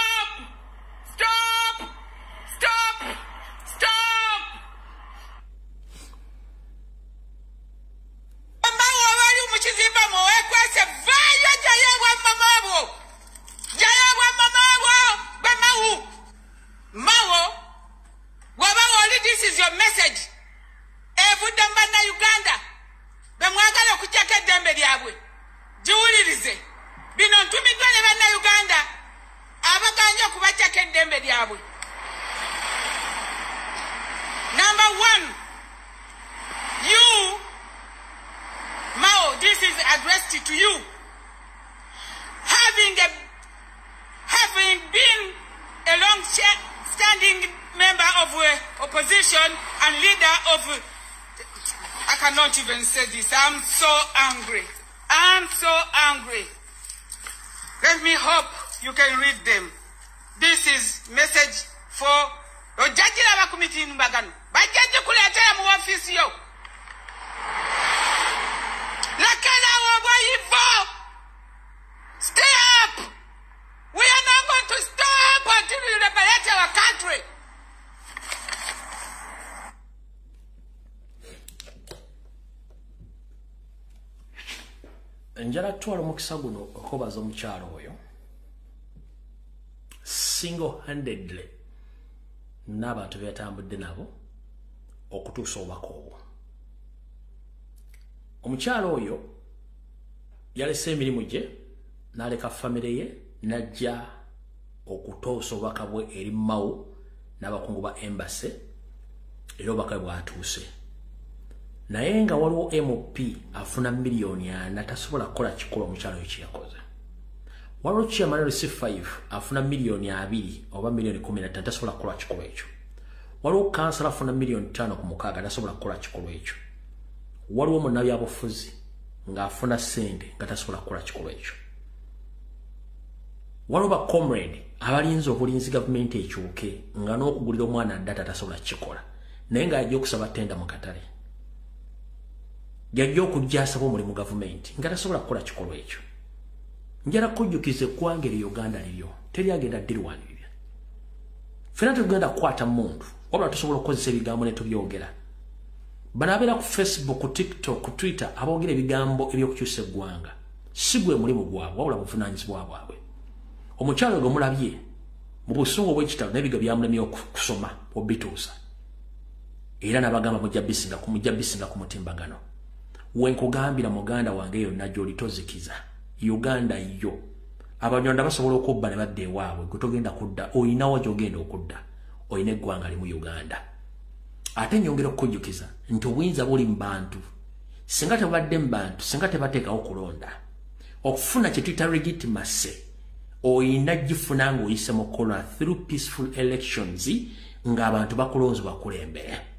This is your message. Evudamba Uganda. Bemwagala kuchaka dembe lyabwe. Jiwulirize. Bino ntumidwale bana Uganda. Abaganja kubachaka dembe lyabwe. Number 1. You, Mao, this is addressed to you. Having been a long-standing member of opposition and leader of, I cannot even say this. I'm so angry. Let me hope you can read them. This is message for Ojajira Bakumiti Mbagano. Bajaji kuletera mu office yo. Lakana wabayivo. Stay up. We are not going to stop until we liberate our country. Njala twala omukisa guno okubaza omukyalo oyo single-handedly n'abantu beetambudde nabo okutuusa obubaka obwo. Omukyalo oyo yalese emirimu gye n'aleka famire ye n'ajja okutoosa obubaka bwe eri Mao n'abakungu ba embassy era obubaka bwe bwatuuse. Naye nga waliwo MP afuna miliyoni 4 tasobola kukola kikolo omukyalo ekyo yakoze. Waliwo chairman C5 afuna miliyoni 2 oba miliyoni 15 tasobola kukola kikolo ekyo. Waliwo kansala afuna miliyoni 5 ku mukaaga tasobola kukola kikolo ekyo. Waliwo munnabyabufuzi ng'afuna ssente nga tasobola kukola kikolo ekyo. Waliwo ba comrade abalinzi obulinzi gavumenti ekyuke nga n'okugulira omwana data tasobola kikola naye ng'ajja okusaba tenda mu katale. Yajja okujja asaba omulimu gavumenti nga tasobola kukola kikolo ekyo. Njala kujjukiza eggwanga eryo Uganda liryo teryagenda ddirwanirira. Ffenna tetugenda kukwata muntu wabula tusobola okukozesa ebigambo ne tubyogera. Bano abeera ku Facebook, ku TikTok, ku Twitter aboogera ebigambo ebyokukyusa eggwanga si gwe mulimu gwabwe wabula buvunaanyizibwa bwabwe. Omukyalo gwe mulabye mu busungu obw'ekitalo n'ebiga byamulemye okusoma obituusa era n'abagamba mujja bisinga ku mutimbagano. Wenkugambira muganda wange yonna gy'olitozikiza Uganda yo abanyonda basobola okubba ne badde ewaabwe gwe togenda kudda oyinawo gy'ogenda okudda oyina eggwanga limu Uganda. Ate nyongera okukujjukiza nti obuyinza buli mu bantu singa tebadde mu bantu singa tebateekawo kulonda okufuna kye tuyita legitimacy oyina gifuna ng'oyise mu kola through peaceful elections ng'abantu bakulonzi bakulembere.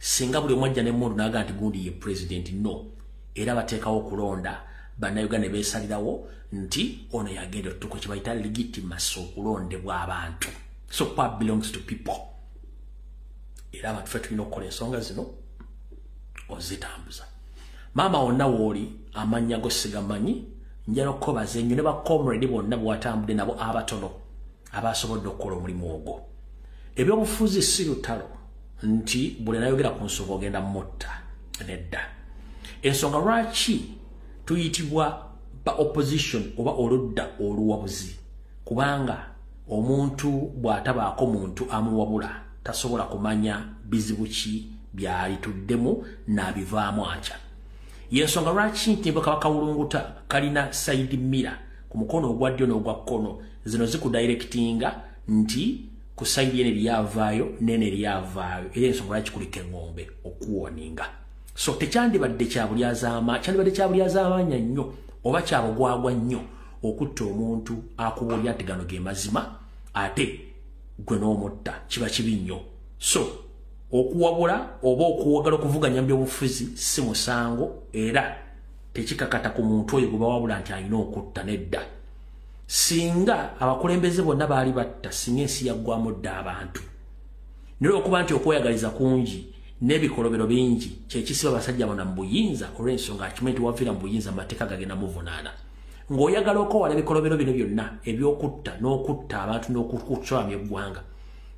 Singa buli omwajja n'emmundu n'aga nti gundi ye president no era bateekawo okulonda bannayuganda ne beesalirawo nti ono yagenda otutuuka kye bayita legitimacy okulondebwa abantu. So power belongs to people. Era abantu ffe tulina okukola ensonga zino ozitambuza. Maama wonna wooli amannya go sigamanyi njala okukobaza ennyo ne bacomrade bonna bw'atambudde nabo abatono abasobodde okukola omulimu ogwo. Ebyobufuzi si lutalo nti buli nayogera ku nsonga ogenda mutta nedda. Ensonga lwaki tuyitibwa ba opposition oba oludda oluwabuzi kubanga omuntu bw'atabaako muntu amuwabula tasobola kumanya bizibu ki byalituddemu n'abivaamu atya. Yensonga lwaki nti Kabaka Wulunguta kalina side mirror ku mukono ogwa ddyo n'ogwa kkono zino zikudirectinga nti ku side yene lyavaayo nene lyavaayo era ensonga lwaki kuliko eng'ombe okuwoninga. So tekyandibadde kyabulyazaamaanya nnyo oba kyabugwagwa nnyo okutta omuntu akubuulya nti gano ge mazima ate gwe n'omutta kiba kibi nnyo. So okuwabula oba okuwagala okuvuganya by'obufuzi si musango era tekikakata ku muntu oyo gwe bawabula nti alina okutta nedda. Singa abakulembeze bonna baali batta singa ensi yaggwamu dda abantu. Nero okuba nti okweyagaliza kungi n'ebikolobero bingi kyekisiba abasajja bonna mu buyinza olw'ensonga akimanyi nti wavira mu buyinza amateeka gagenda muvunaana. Ng'oyagala okowala ebikolobero bino byonna eby'okutta n'okutta abantu n'okucwamya eggwanga.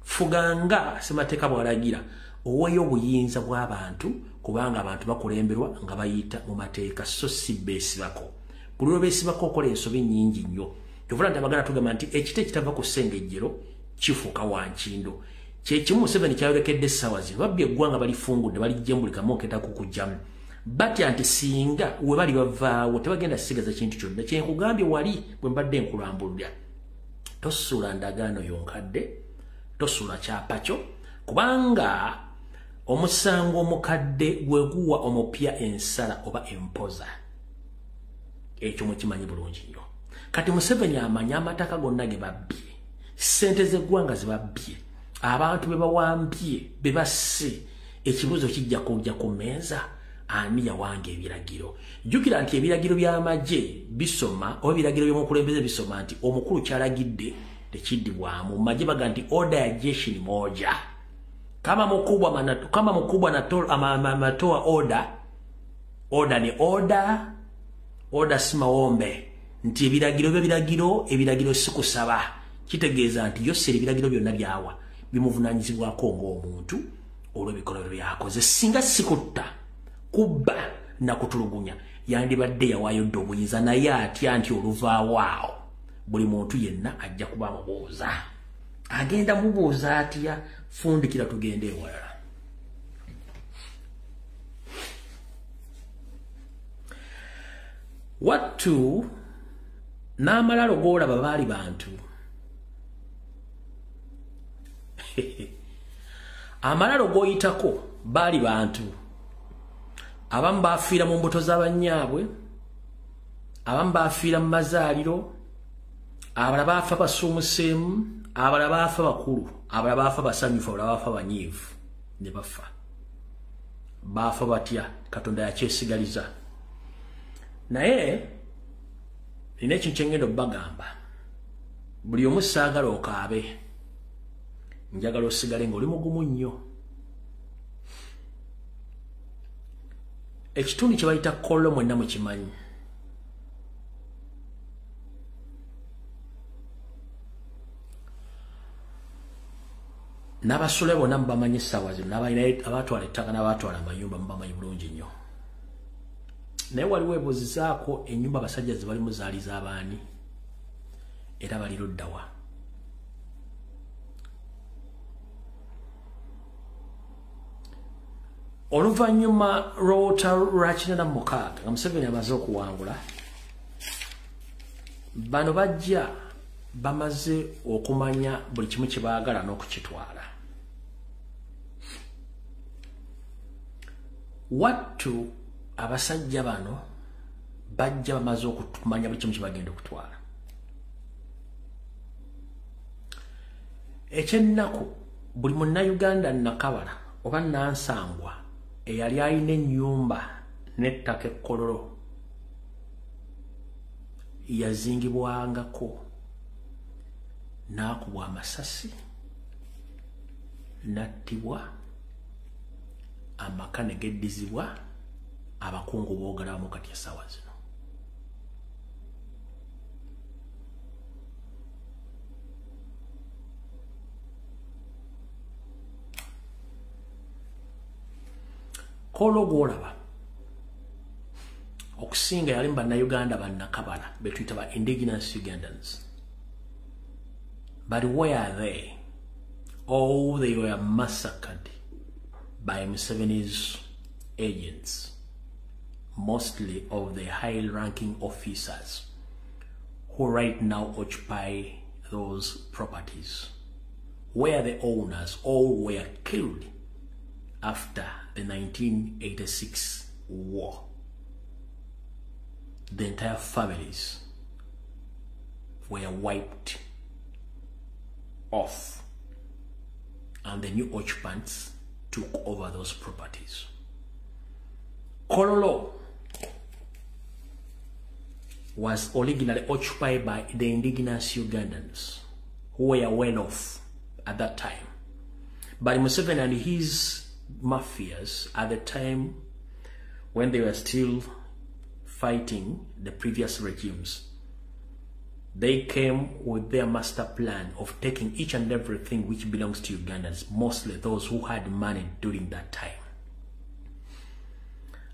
Fuganga ssemateeka bw'alagira oweeyo obuyinza bw'abantu kubanga abantu bakulemberwa nga bayita mu mateeka so si beesibako. Buli lwe beesibako okola ensobi nnyingi nnyo. Kyovula nti abaganda tugamba nti ekita ekitava ku ssengejjero kifuuka wankindo. Kyekimu Museveni kyayolekedde essaawa zino babbye eggwanga balifungudde balijjembulikamu oketa kukujjamu. Batya nti singa we bali bavaawo tebagenda sigaza kintu kyonna. Kyenkugambye wali bwe mbadde nkulambulira. Tosuula ndagaano yonkadde, tosuula kyapa kyo, kubanga omusango omukadde gwe guwa omupya ensala oba empoza. Ekyo mukimanyi bulungi nnyo. Kati Museveni amanya amataka gonna ge babbye, ssente z'eggwanga ze babbye, abantu be bawambye be basse, ekibuuzo kijja kujja ku mmeeza ani yawanga ebiragiro. Jjukira nti ebiragiro by'amagye bisoma oba ebiragiro by'omukulembeze bisoma nti omukulu kyalagidde tekiddibwamu. Mu magye baga nti oda ya jeshi ni moja. Kama mkubwa anatoa oda ni oda si maombe. Nti ebiragiro sikusaba. Kitegeeza nti yosera ebiragiro byonna byawa bimuvunaanyizibwako ng'omuntu olw'ebikolwa byakoze. Singa sikutta kubba na kutulugunya yandibadde yawaayo dde obuyinza, naye atya nti oluvaawo awo buli muntu yenna ajja kuba amubuuza. Agenda mubuuza atya? Fundikira tugende ewalala. Wattu n'amalalo g'olaba baali bantu. Amalalo g'oyitako baali bantu. Abamu baafiira mu mbuto z'abannyaabwe, abamu baafiira mu mazaaliro, abalala baafa basuumuseemu, abalala baafa bakulu, abalala baafa basanyufu, abalala baafa banyiivu ne bafa. Baafa batya? Katonda yakyesigaliza. Naye nina ekintu kye ngenda obbagamba. Buli omu saagala okaabe, njagala osigale ng'oli mugumu nnyo. Ekitundu kye bayita Kollo mwenna mukimanyi. N'abasule bonna mubamanyi essaawa zino, n'abalina abaatwala ettaka n'abaatwala amayumba mubamanyi bulungi nnyo. Naye wali weebuuzizaako ennyumba abasajja ze balimu zaali z'abaani era bali luddawa? Oluvannyuma lw'olutalo lwa 46 nga Museveni amaze okuwangula, bano bajja bamaze okumanya buli kimu kye baagala n'okukitwala. Wattu abasajja bano bajja bamaze okumanya buli kimu kye bagenda okutwala. Ekyennaku buli munnayuganda nakabala oba nansangwa eyali alina ennyumba n'ettaka ekkololo yazingibwangako n'akubwa amasasi, n'attibwa, amaka ne geddizibwa, abakungu boogalamu kati essaawa zino. Kollo gw'olaba okusinga yali mu bannayuganda bannakabala be tuyita ba indigenous Ugandans. But where are they? Oh, they were massacred by Museveni's agents, mostly of the high-ranking officers who right now occupy those properties, where the owners all were killed after the 1986 war. The entire families were wiped off and the new occupants took over those properties. Kololo was originally occupied by the indigenous Ugandans who were well off at that time. But Museveni and his mafias at the time, when they were still fighting the previous regimes, they came with their master plan of taking each and everything which belongs to Ugandans, mostly those who had money during that time.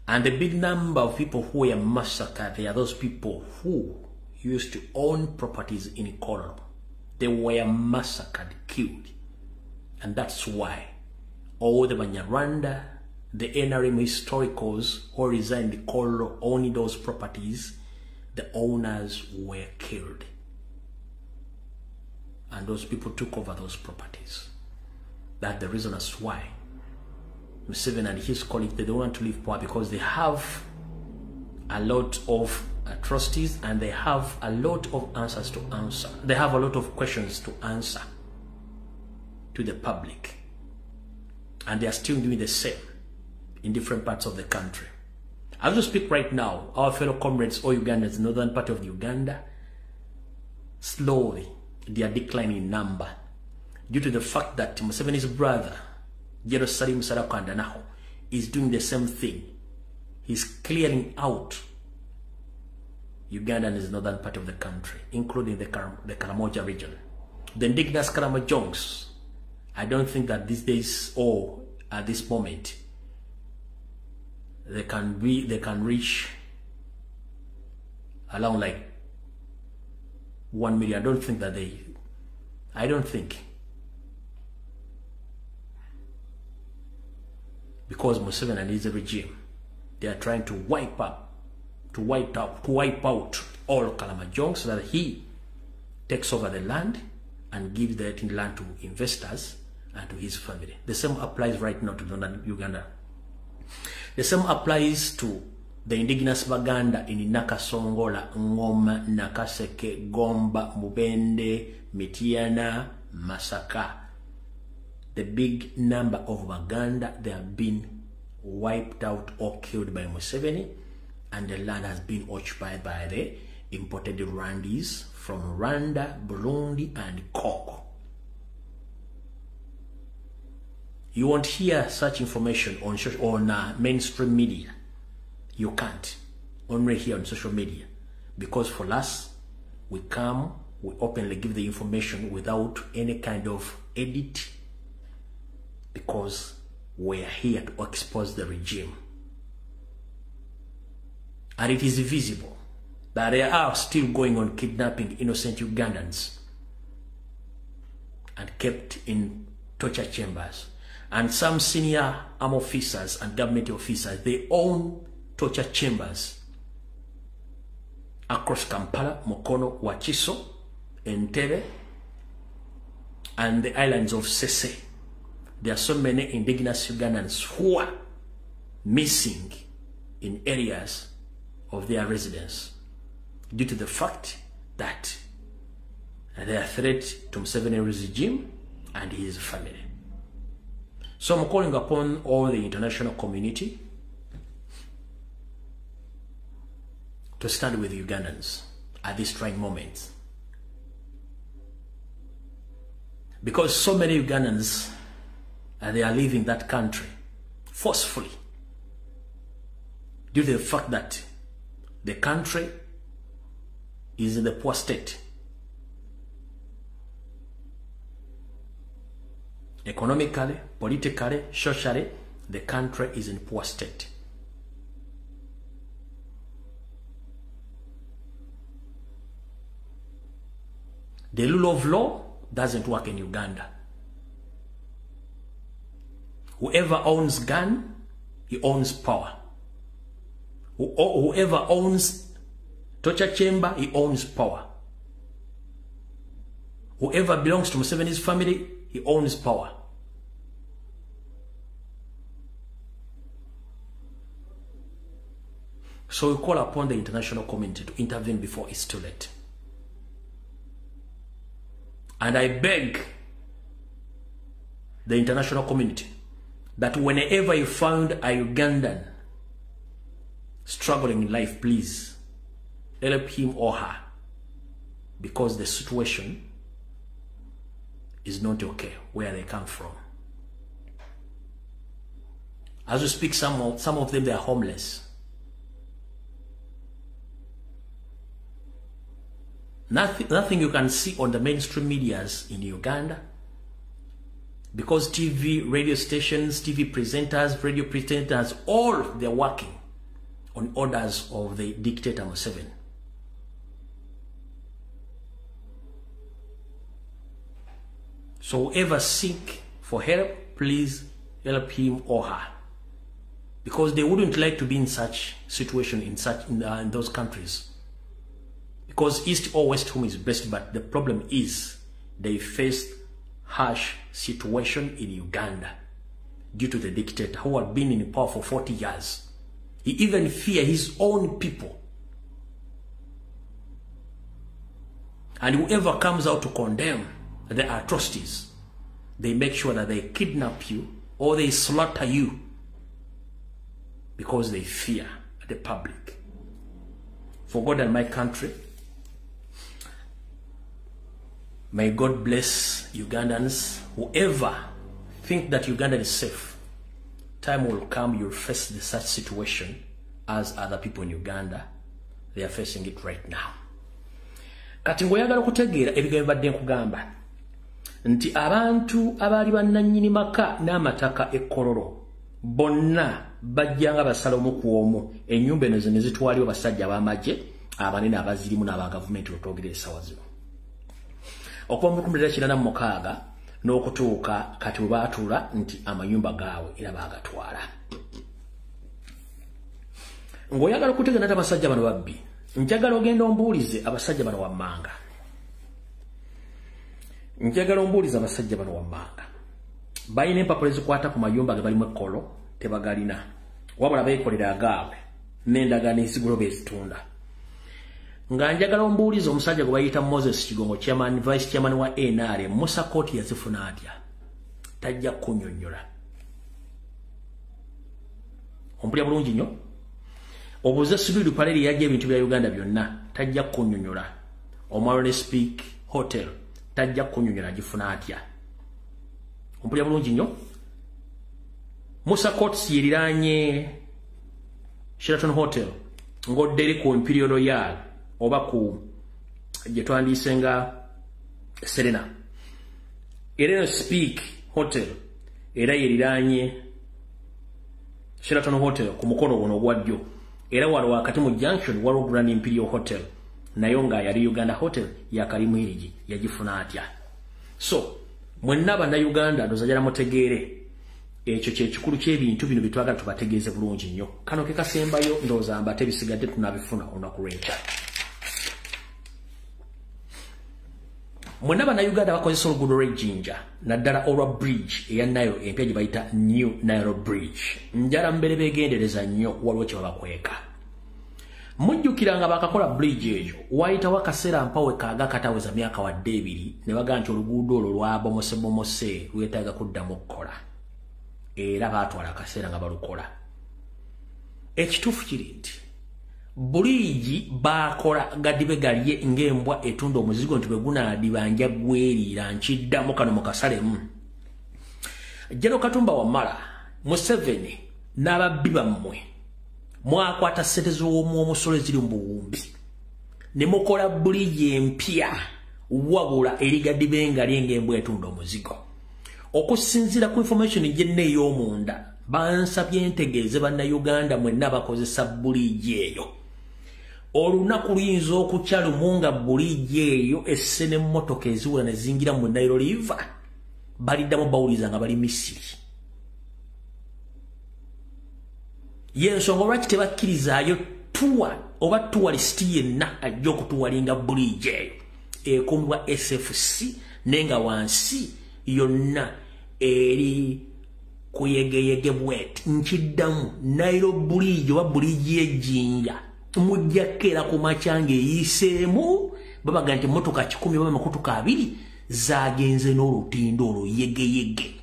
And the big number of people who were massacred, they are those people who used to own properties in Kololo. They were massacred, killed. And that's why all the Banyarwanda, the NRM historicals who resigned in Kololo owning those properties, the owners were killed. And those people took over those properties. That's the reason as why Museveni and his colleagues, they don't want to leave power, because they have a lot of atrocities and they have a lot of answers to answer. They have a lot of questions to answer to the public. And they are still doing the same in different parts of the country. As we speak right now, our fellow comrades, all Ugandans, the northern part of Uganda, slowly they are declining in number due to the fact that Museveni's brother, Jerusalem Sarakandanaho, is doing the same thing. He's clearing out Uganda and the northern part of the country, including the Karamoja region. The indigenous Karamojongs, I don't think that these days or at this moment they can reach around like 1 million. I don't think. Because Museveni and his regime, they are trying to wipe out all Karamojong so that he takes over the land and gives that land to investors and to his family. The same applies right now to northern Uganda. The same applies to the indigenous Baganda in Nakasongola, Ngoma, Nakaseke, Gomba, Mubende, Mitiana, Masaka. The big number of Baganda, they have been wiped out or killed by Museveni, and the land has been occupied by the imported Rwandese from Rwanda, Burundi, and Congo. You won't hear such information on mainstream media. You can't. Only here on social media. Because for us, we openly give the information without any kind of edit, because we are here to expose the regime. And it is visible that they are still going on kidnapping innocent Ugandans and kept in torture chambers. And some senior armed officers and government officers, they own torture chambers across Kampala, Mukono, Wakiso, Entebbe, and the islands of Sese. There are so many indigenous Ugandans who are missing in areas of their residence due to the fact that they are a threat to Museveni's regime and his family. So I'm calling upon all the international community to stand with Ugandans at these trying moments. Because so many Ugandans, they are leaving that country forcefully due to the fact that the country is in the poor state. Economically, politically, socially, the country is in poor state. The rule of law doesn't work in Uganda. Whoever owns gun, he owns power. Whoever owns torture chamber, he owns power. Whoever belongs to Museveni's family, he owns power. So we call upon the international community to intervene before it's too late. And I beg the international community, that whenever you found a Ugandan struggling in life, please help him or her, because the situation is not okay where they come from. As we speak, some of them, they are homeless. Nothing you can see on the mainstream medias in Uganda, because TV, radio stations, TV presenters, radio presenters, all they're working on orders of the dictator Museveni. So whoever seek for help, please help him or her, because they wouldn't like to be in such situation in those countries. Because East or West home is blessed, but the problem is they faced harsh situation in Uganda due to the dictator who had been in power for 40 years. He even feared his own people. And whoever comes out to condemn the atrocities, they make sure that they kidnap you or they slaughter you because they fear the public. For God and my country, may God bless Ugandans. Whoever think that Uganda is safe, time will come, you'll face such situation as other people in Uganda. They are facing it right now. Kati ngoyagala kutegeera ebigambo badde nkugamba nti abantu abali bannannyini maka n'amataka ekkololo bonna bajjanga basala omu ku omu, ennyumba eno zino zitwaliwo basajja ab'amagye abanene abazirimu n'aba gavumenti wetwogera essaawa zino. Okuva mu 1986 n'okutuuka kati bwe baatuula nti amayumba gaabwe era baagatwala. Ng'oyagala okutegeera nti abasajja bano babbi, njagala ogenda ombuulize abasajja bano wammanga. Njagala ombuulize abasajja bano wammanga. Balina empapula ezikwata ku mayumba ge balimu ekkolo tebagalina, wabula beekolera agaabwe n'endagaano ezigula beezitunda. Nga njagala ombuulize omusajja gwe bayita Moses Kigongo, chairman, vice chairman wa NRM, Musa Koti yazifuna atya? Tajja kunnyonnyola. Ompulya bulungi nnyo? Obuze Sibiru Paleri yajja ebintu bya Uganda byonna, tajja kunnyonnyola. Omwalone Speak Hotel, tajja kunnyonnyola agifuna atya? Ompulya bulungi nnyo? Musa Koti yeriranye Sheraton Hotel, ng'odderi ku Imperial Royal, oba ku gye twandiise nga Serena. Era Speak Hotel era yeriranye Sheraton Hotel ku mukono guno ogwa ddyo. Era waliwo wakati mu junction waliwo Grand Imperial Hotel, nayo nga yali Uganda Hotel yakalimwirigi yagifuna atya? So mwenna bannayuganda ndozajala mutegeere ekyo kyekikulu ky'ebintu bino bitwagala tubategeeze bulungi nnyo. Kano ke kasembayo ndowooza mbate bisigadde tunabifuna olunaku lw'enkya. Mwenna bannayuganda bakozesa oluguudo lw'ejjinja naddala olwa bridge eya Nile empya gye bayita New Nile Bridge. Njala mbere beegendereza nnyo, waliwo kye babakweka. Mujjukiranga bakakola bridge eyo wayitawo akaseera mpawe kaaga kataweza myaka wadde 2 ne bagaa nti oluguudo olwo lwabomosebomose lwetaaga kuddamu okukola. Era baatwala akaseera nga balukola. Ekituufu kiri nti buligi bakola gadibe galye ng'embwa etunda omuzigo nti bwe gunaadibanja gweriira nkiddamu kano mu kasalemu. Jeno Katumba Wamala, Museveni n'ababbi bammwe mwakwata ssente z'omusolo eziri mu buwumbi ne mukola buligi empya wabula eri gadibe ngalye ng'embwa etunda omuzigo. Okusinziira ku information gyenna ey'omunda, bansabye ntegeeze bannayuganda mwenna bakozesa buligi eyo. Olunaku luyinza okukya lumu nga buligi eyo esse n'emmotoka eziwula ne zingira mu Nile River, baliddamu bawuliza nga bali Misiri. Y'ensonga lwaki tebakkirizaayo tuwa oba tuwalisiti yenna ajja okutuwalinga buligi eyo ekuumibwa SFC nenga wansi yonna eri kuyegeyege bweti nkiddamu Nile Bridge oba buligi ejjinja mujjakeera ku macyange eyiseemu babaga nti motoka 10 oba makutuka 2 zaagenze n'olutindo olwo yegeyege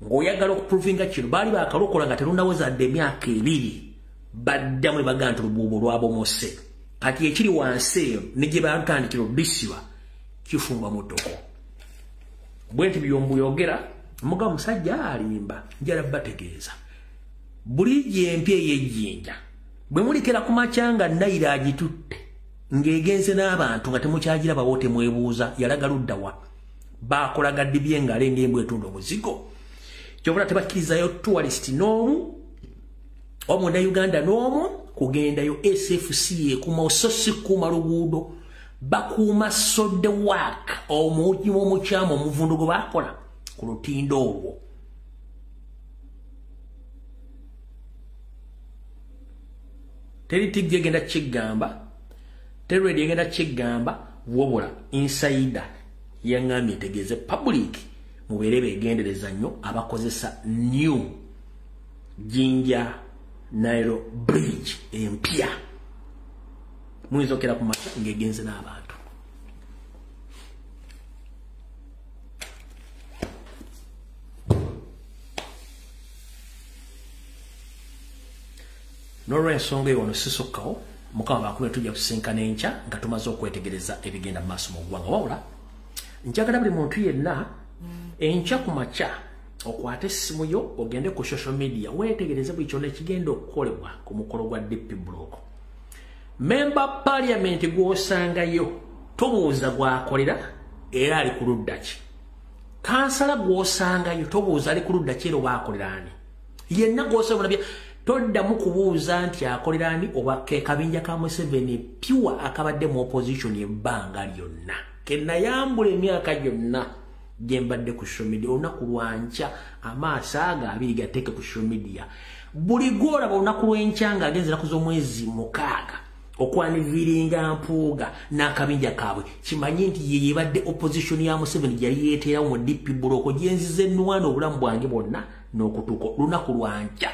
ng'oyagala okuprovinga kino baali bakalokola nga terunawezadde emyaka 2 baddamu ne bagamba nti olubuubo lwabomose kati ekiri wansi eyo ne gye batandikira oddisiba kifumba muddoko bwe nti byombuyogera muga musajja alimba njala bategeeza buliji empya ey'ejjinja bwe mulikera ku makyanga nayira agitutte ng'egenze n'abantu nga temukyagira bawote mwebuuza yalaga luddawa bakolaga ddibye ng'alenga embwa etunda omuzigo kyobula tebakkirizayo tourist n'omu omunda Uganda n'omu kugendayo SFC ekuuma ososi kuuma luguudo bakuuma sodde waka omujimu omukyamu omuvundu gwe bakola ku lutindo olwo teri tigye genda kigamba teri yegenda kigamba wobula insider yangambye tegeeze public mubeere begendereza nnyo abakozesa new Jinja Nairo Bridge empya muyinza ku mata ng'egenze n'abantu n'olw'ensonga eyo wano sisukkawo mukama baakubye tujja kusinkana enkya nga tumaze okwetegereza ebigenda mu maaso mu ggwanga wabula njagala buli muntu yenna enkya ku makya okwate essimu yo ogende ku social media weetegereze buli kyonna ekigenda okukolebwa ku mukolo gwa DP Block member parliament gw'osangayo tobuuza gwakolera era ali ku ludda ki kansala gw'osangayo tobuuza ali ku ludda ki era oba akolera ani yenna gw'osanga nabya toddamu kubuuza nti akolera ani oba ke kabinja ka Museveni pure akabadde mu opposition ebbanga lyonna kennayambula emyaka gyonna gyembadde ku social media olunaku lwanca amaaso ago abiri gateeke ku social media buli gwolaba olunaku lw'enkya ng'agenzera ku z'omwezi 6 okwaniviringa mpuuga n'akabinja kaabwe kimanyi nti ye yebadde opposition ya Museveni gyali yeeteerawo mu DP Block gyenzize nnwana obulamu bwange bwonna n'okutuuka olunaku lwanca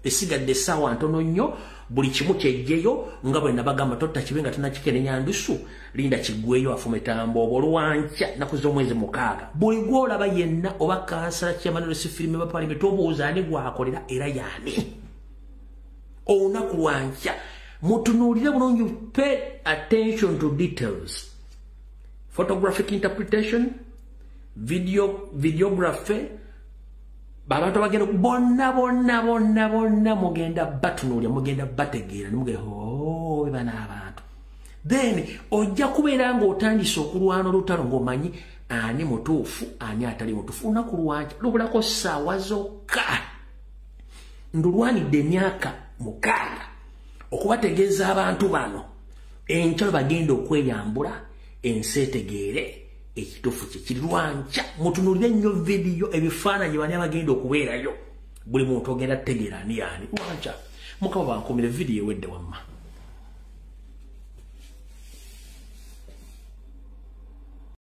esigadde essaawa ntono nnyo buli kimu kyejjeyo nga bwe nabagamba totta kibe nga tanakikenenya ndusu linda kiggweyo afumetambo olwanca naku z'omwezi 6 buli gwolaba yenna oba kansala kyamanolesi filime bapalimenti tobuuza ani gwakolera era yaani olunaku lwanca mutunuulire bulungi pay attention to details photographic interpretation videography abantu bagenda bonna mugenda batunuulya mugenda bategeera nimugenda bana abantu then ojja kubeera ng'otandise okulwana olutalo ng'omanyi ani mutuufu ani atali mutuufu olunaku lwanca lubulako ssaawa zokka ndulwanidde emyaka 6 okubategeeza abantu bano enkya bagenda okweyambula ensi etegeere ekituufu kiri lwanca mutunuulire nnyo vidiyo ebifaananyi bani abagenda okubeerayo buli muntu ogenda kutegeera ani yani lwanca mukama bankumire vidiyo ewedde wamma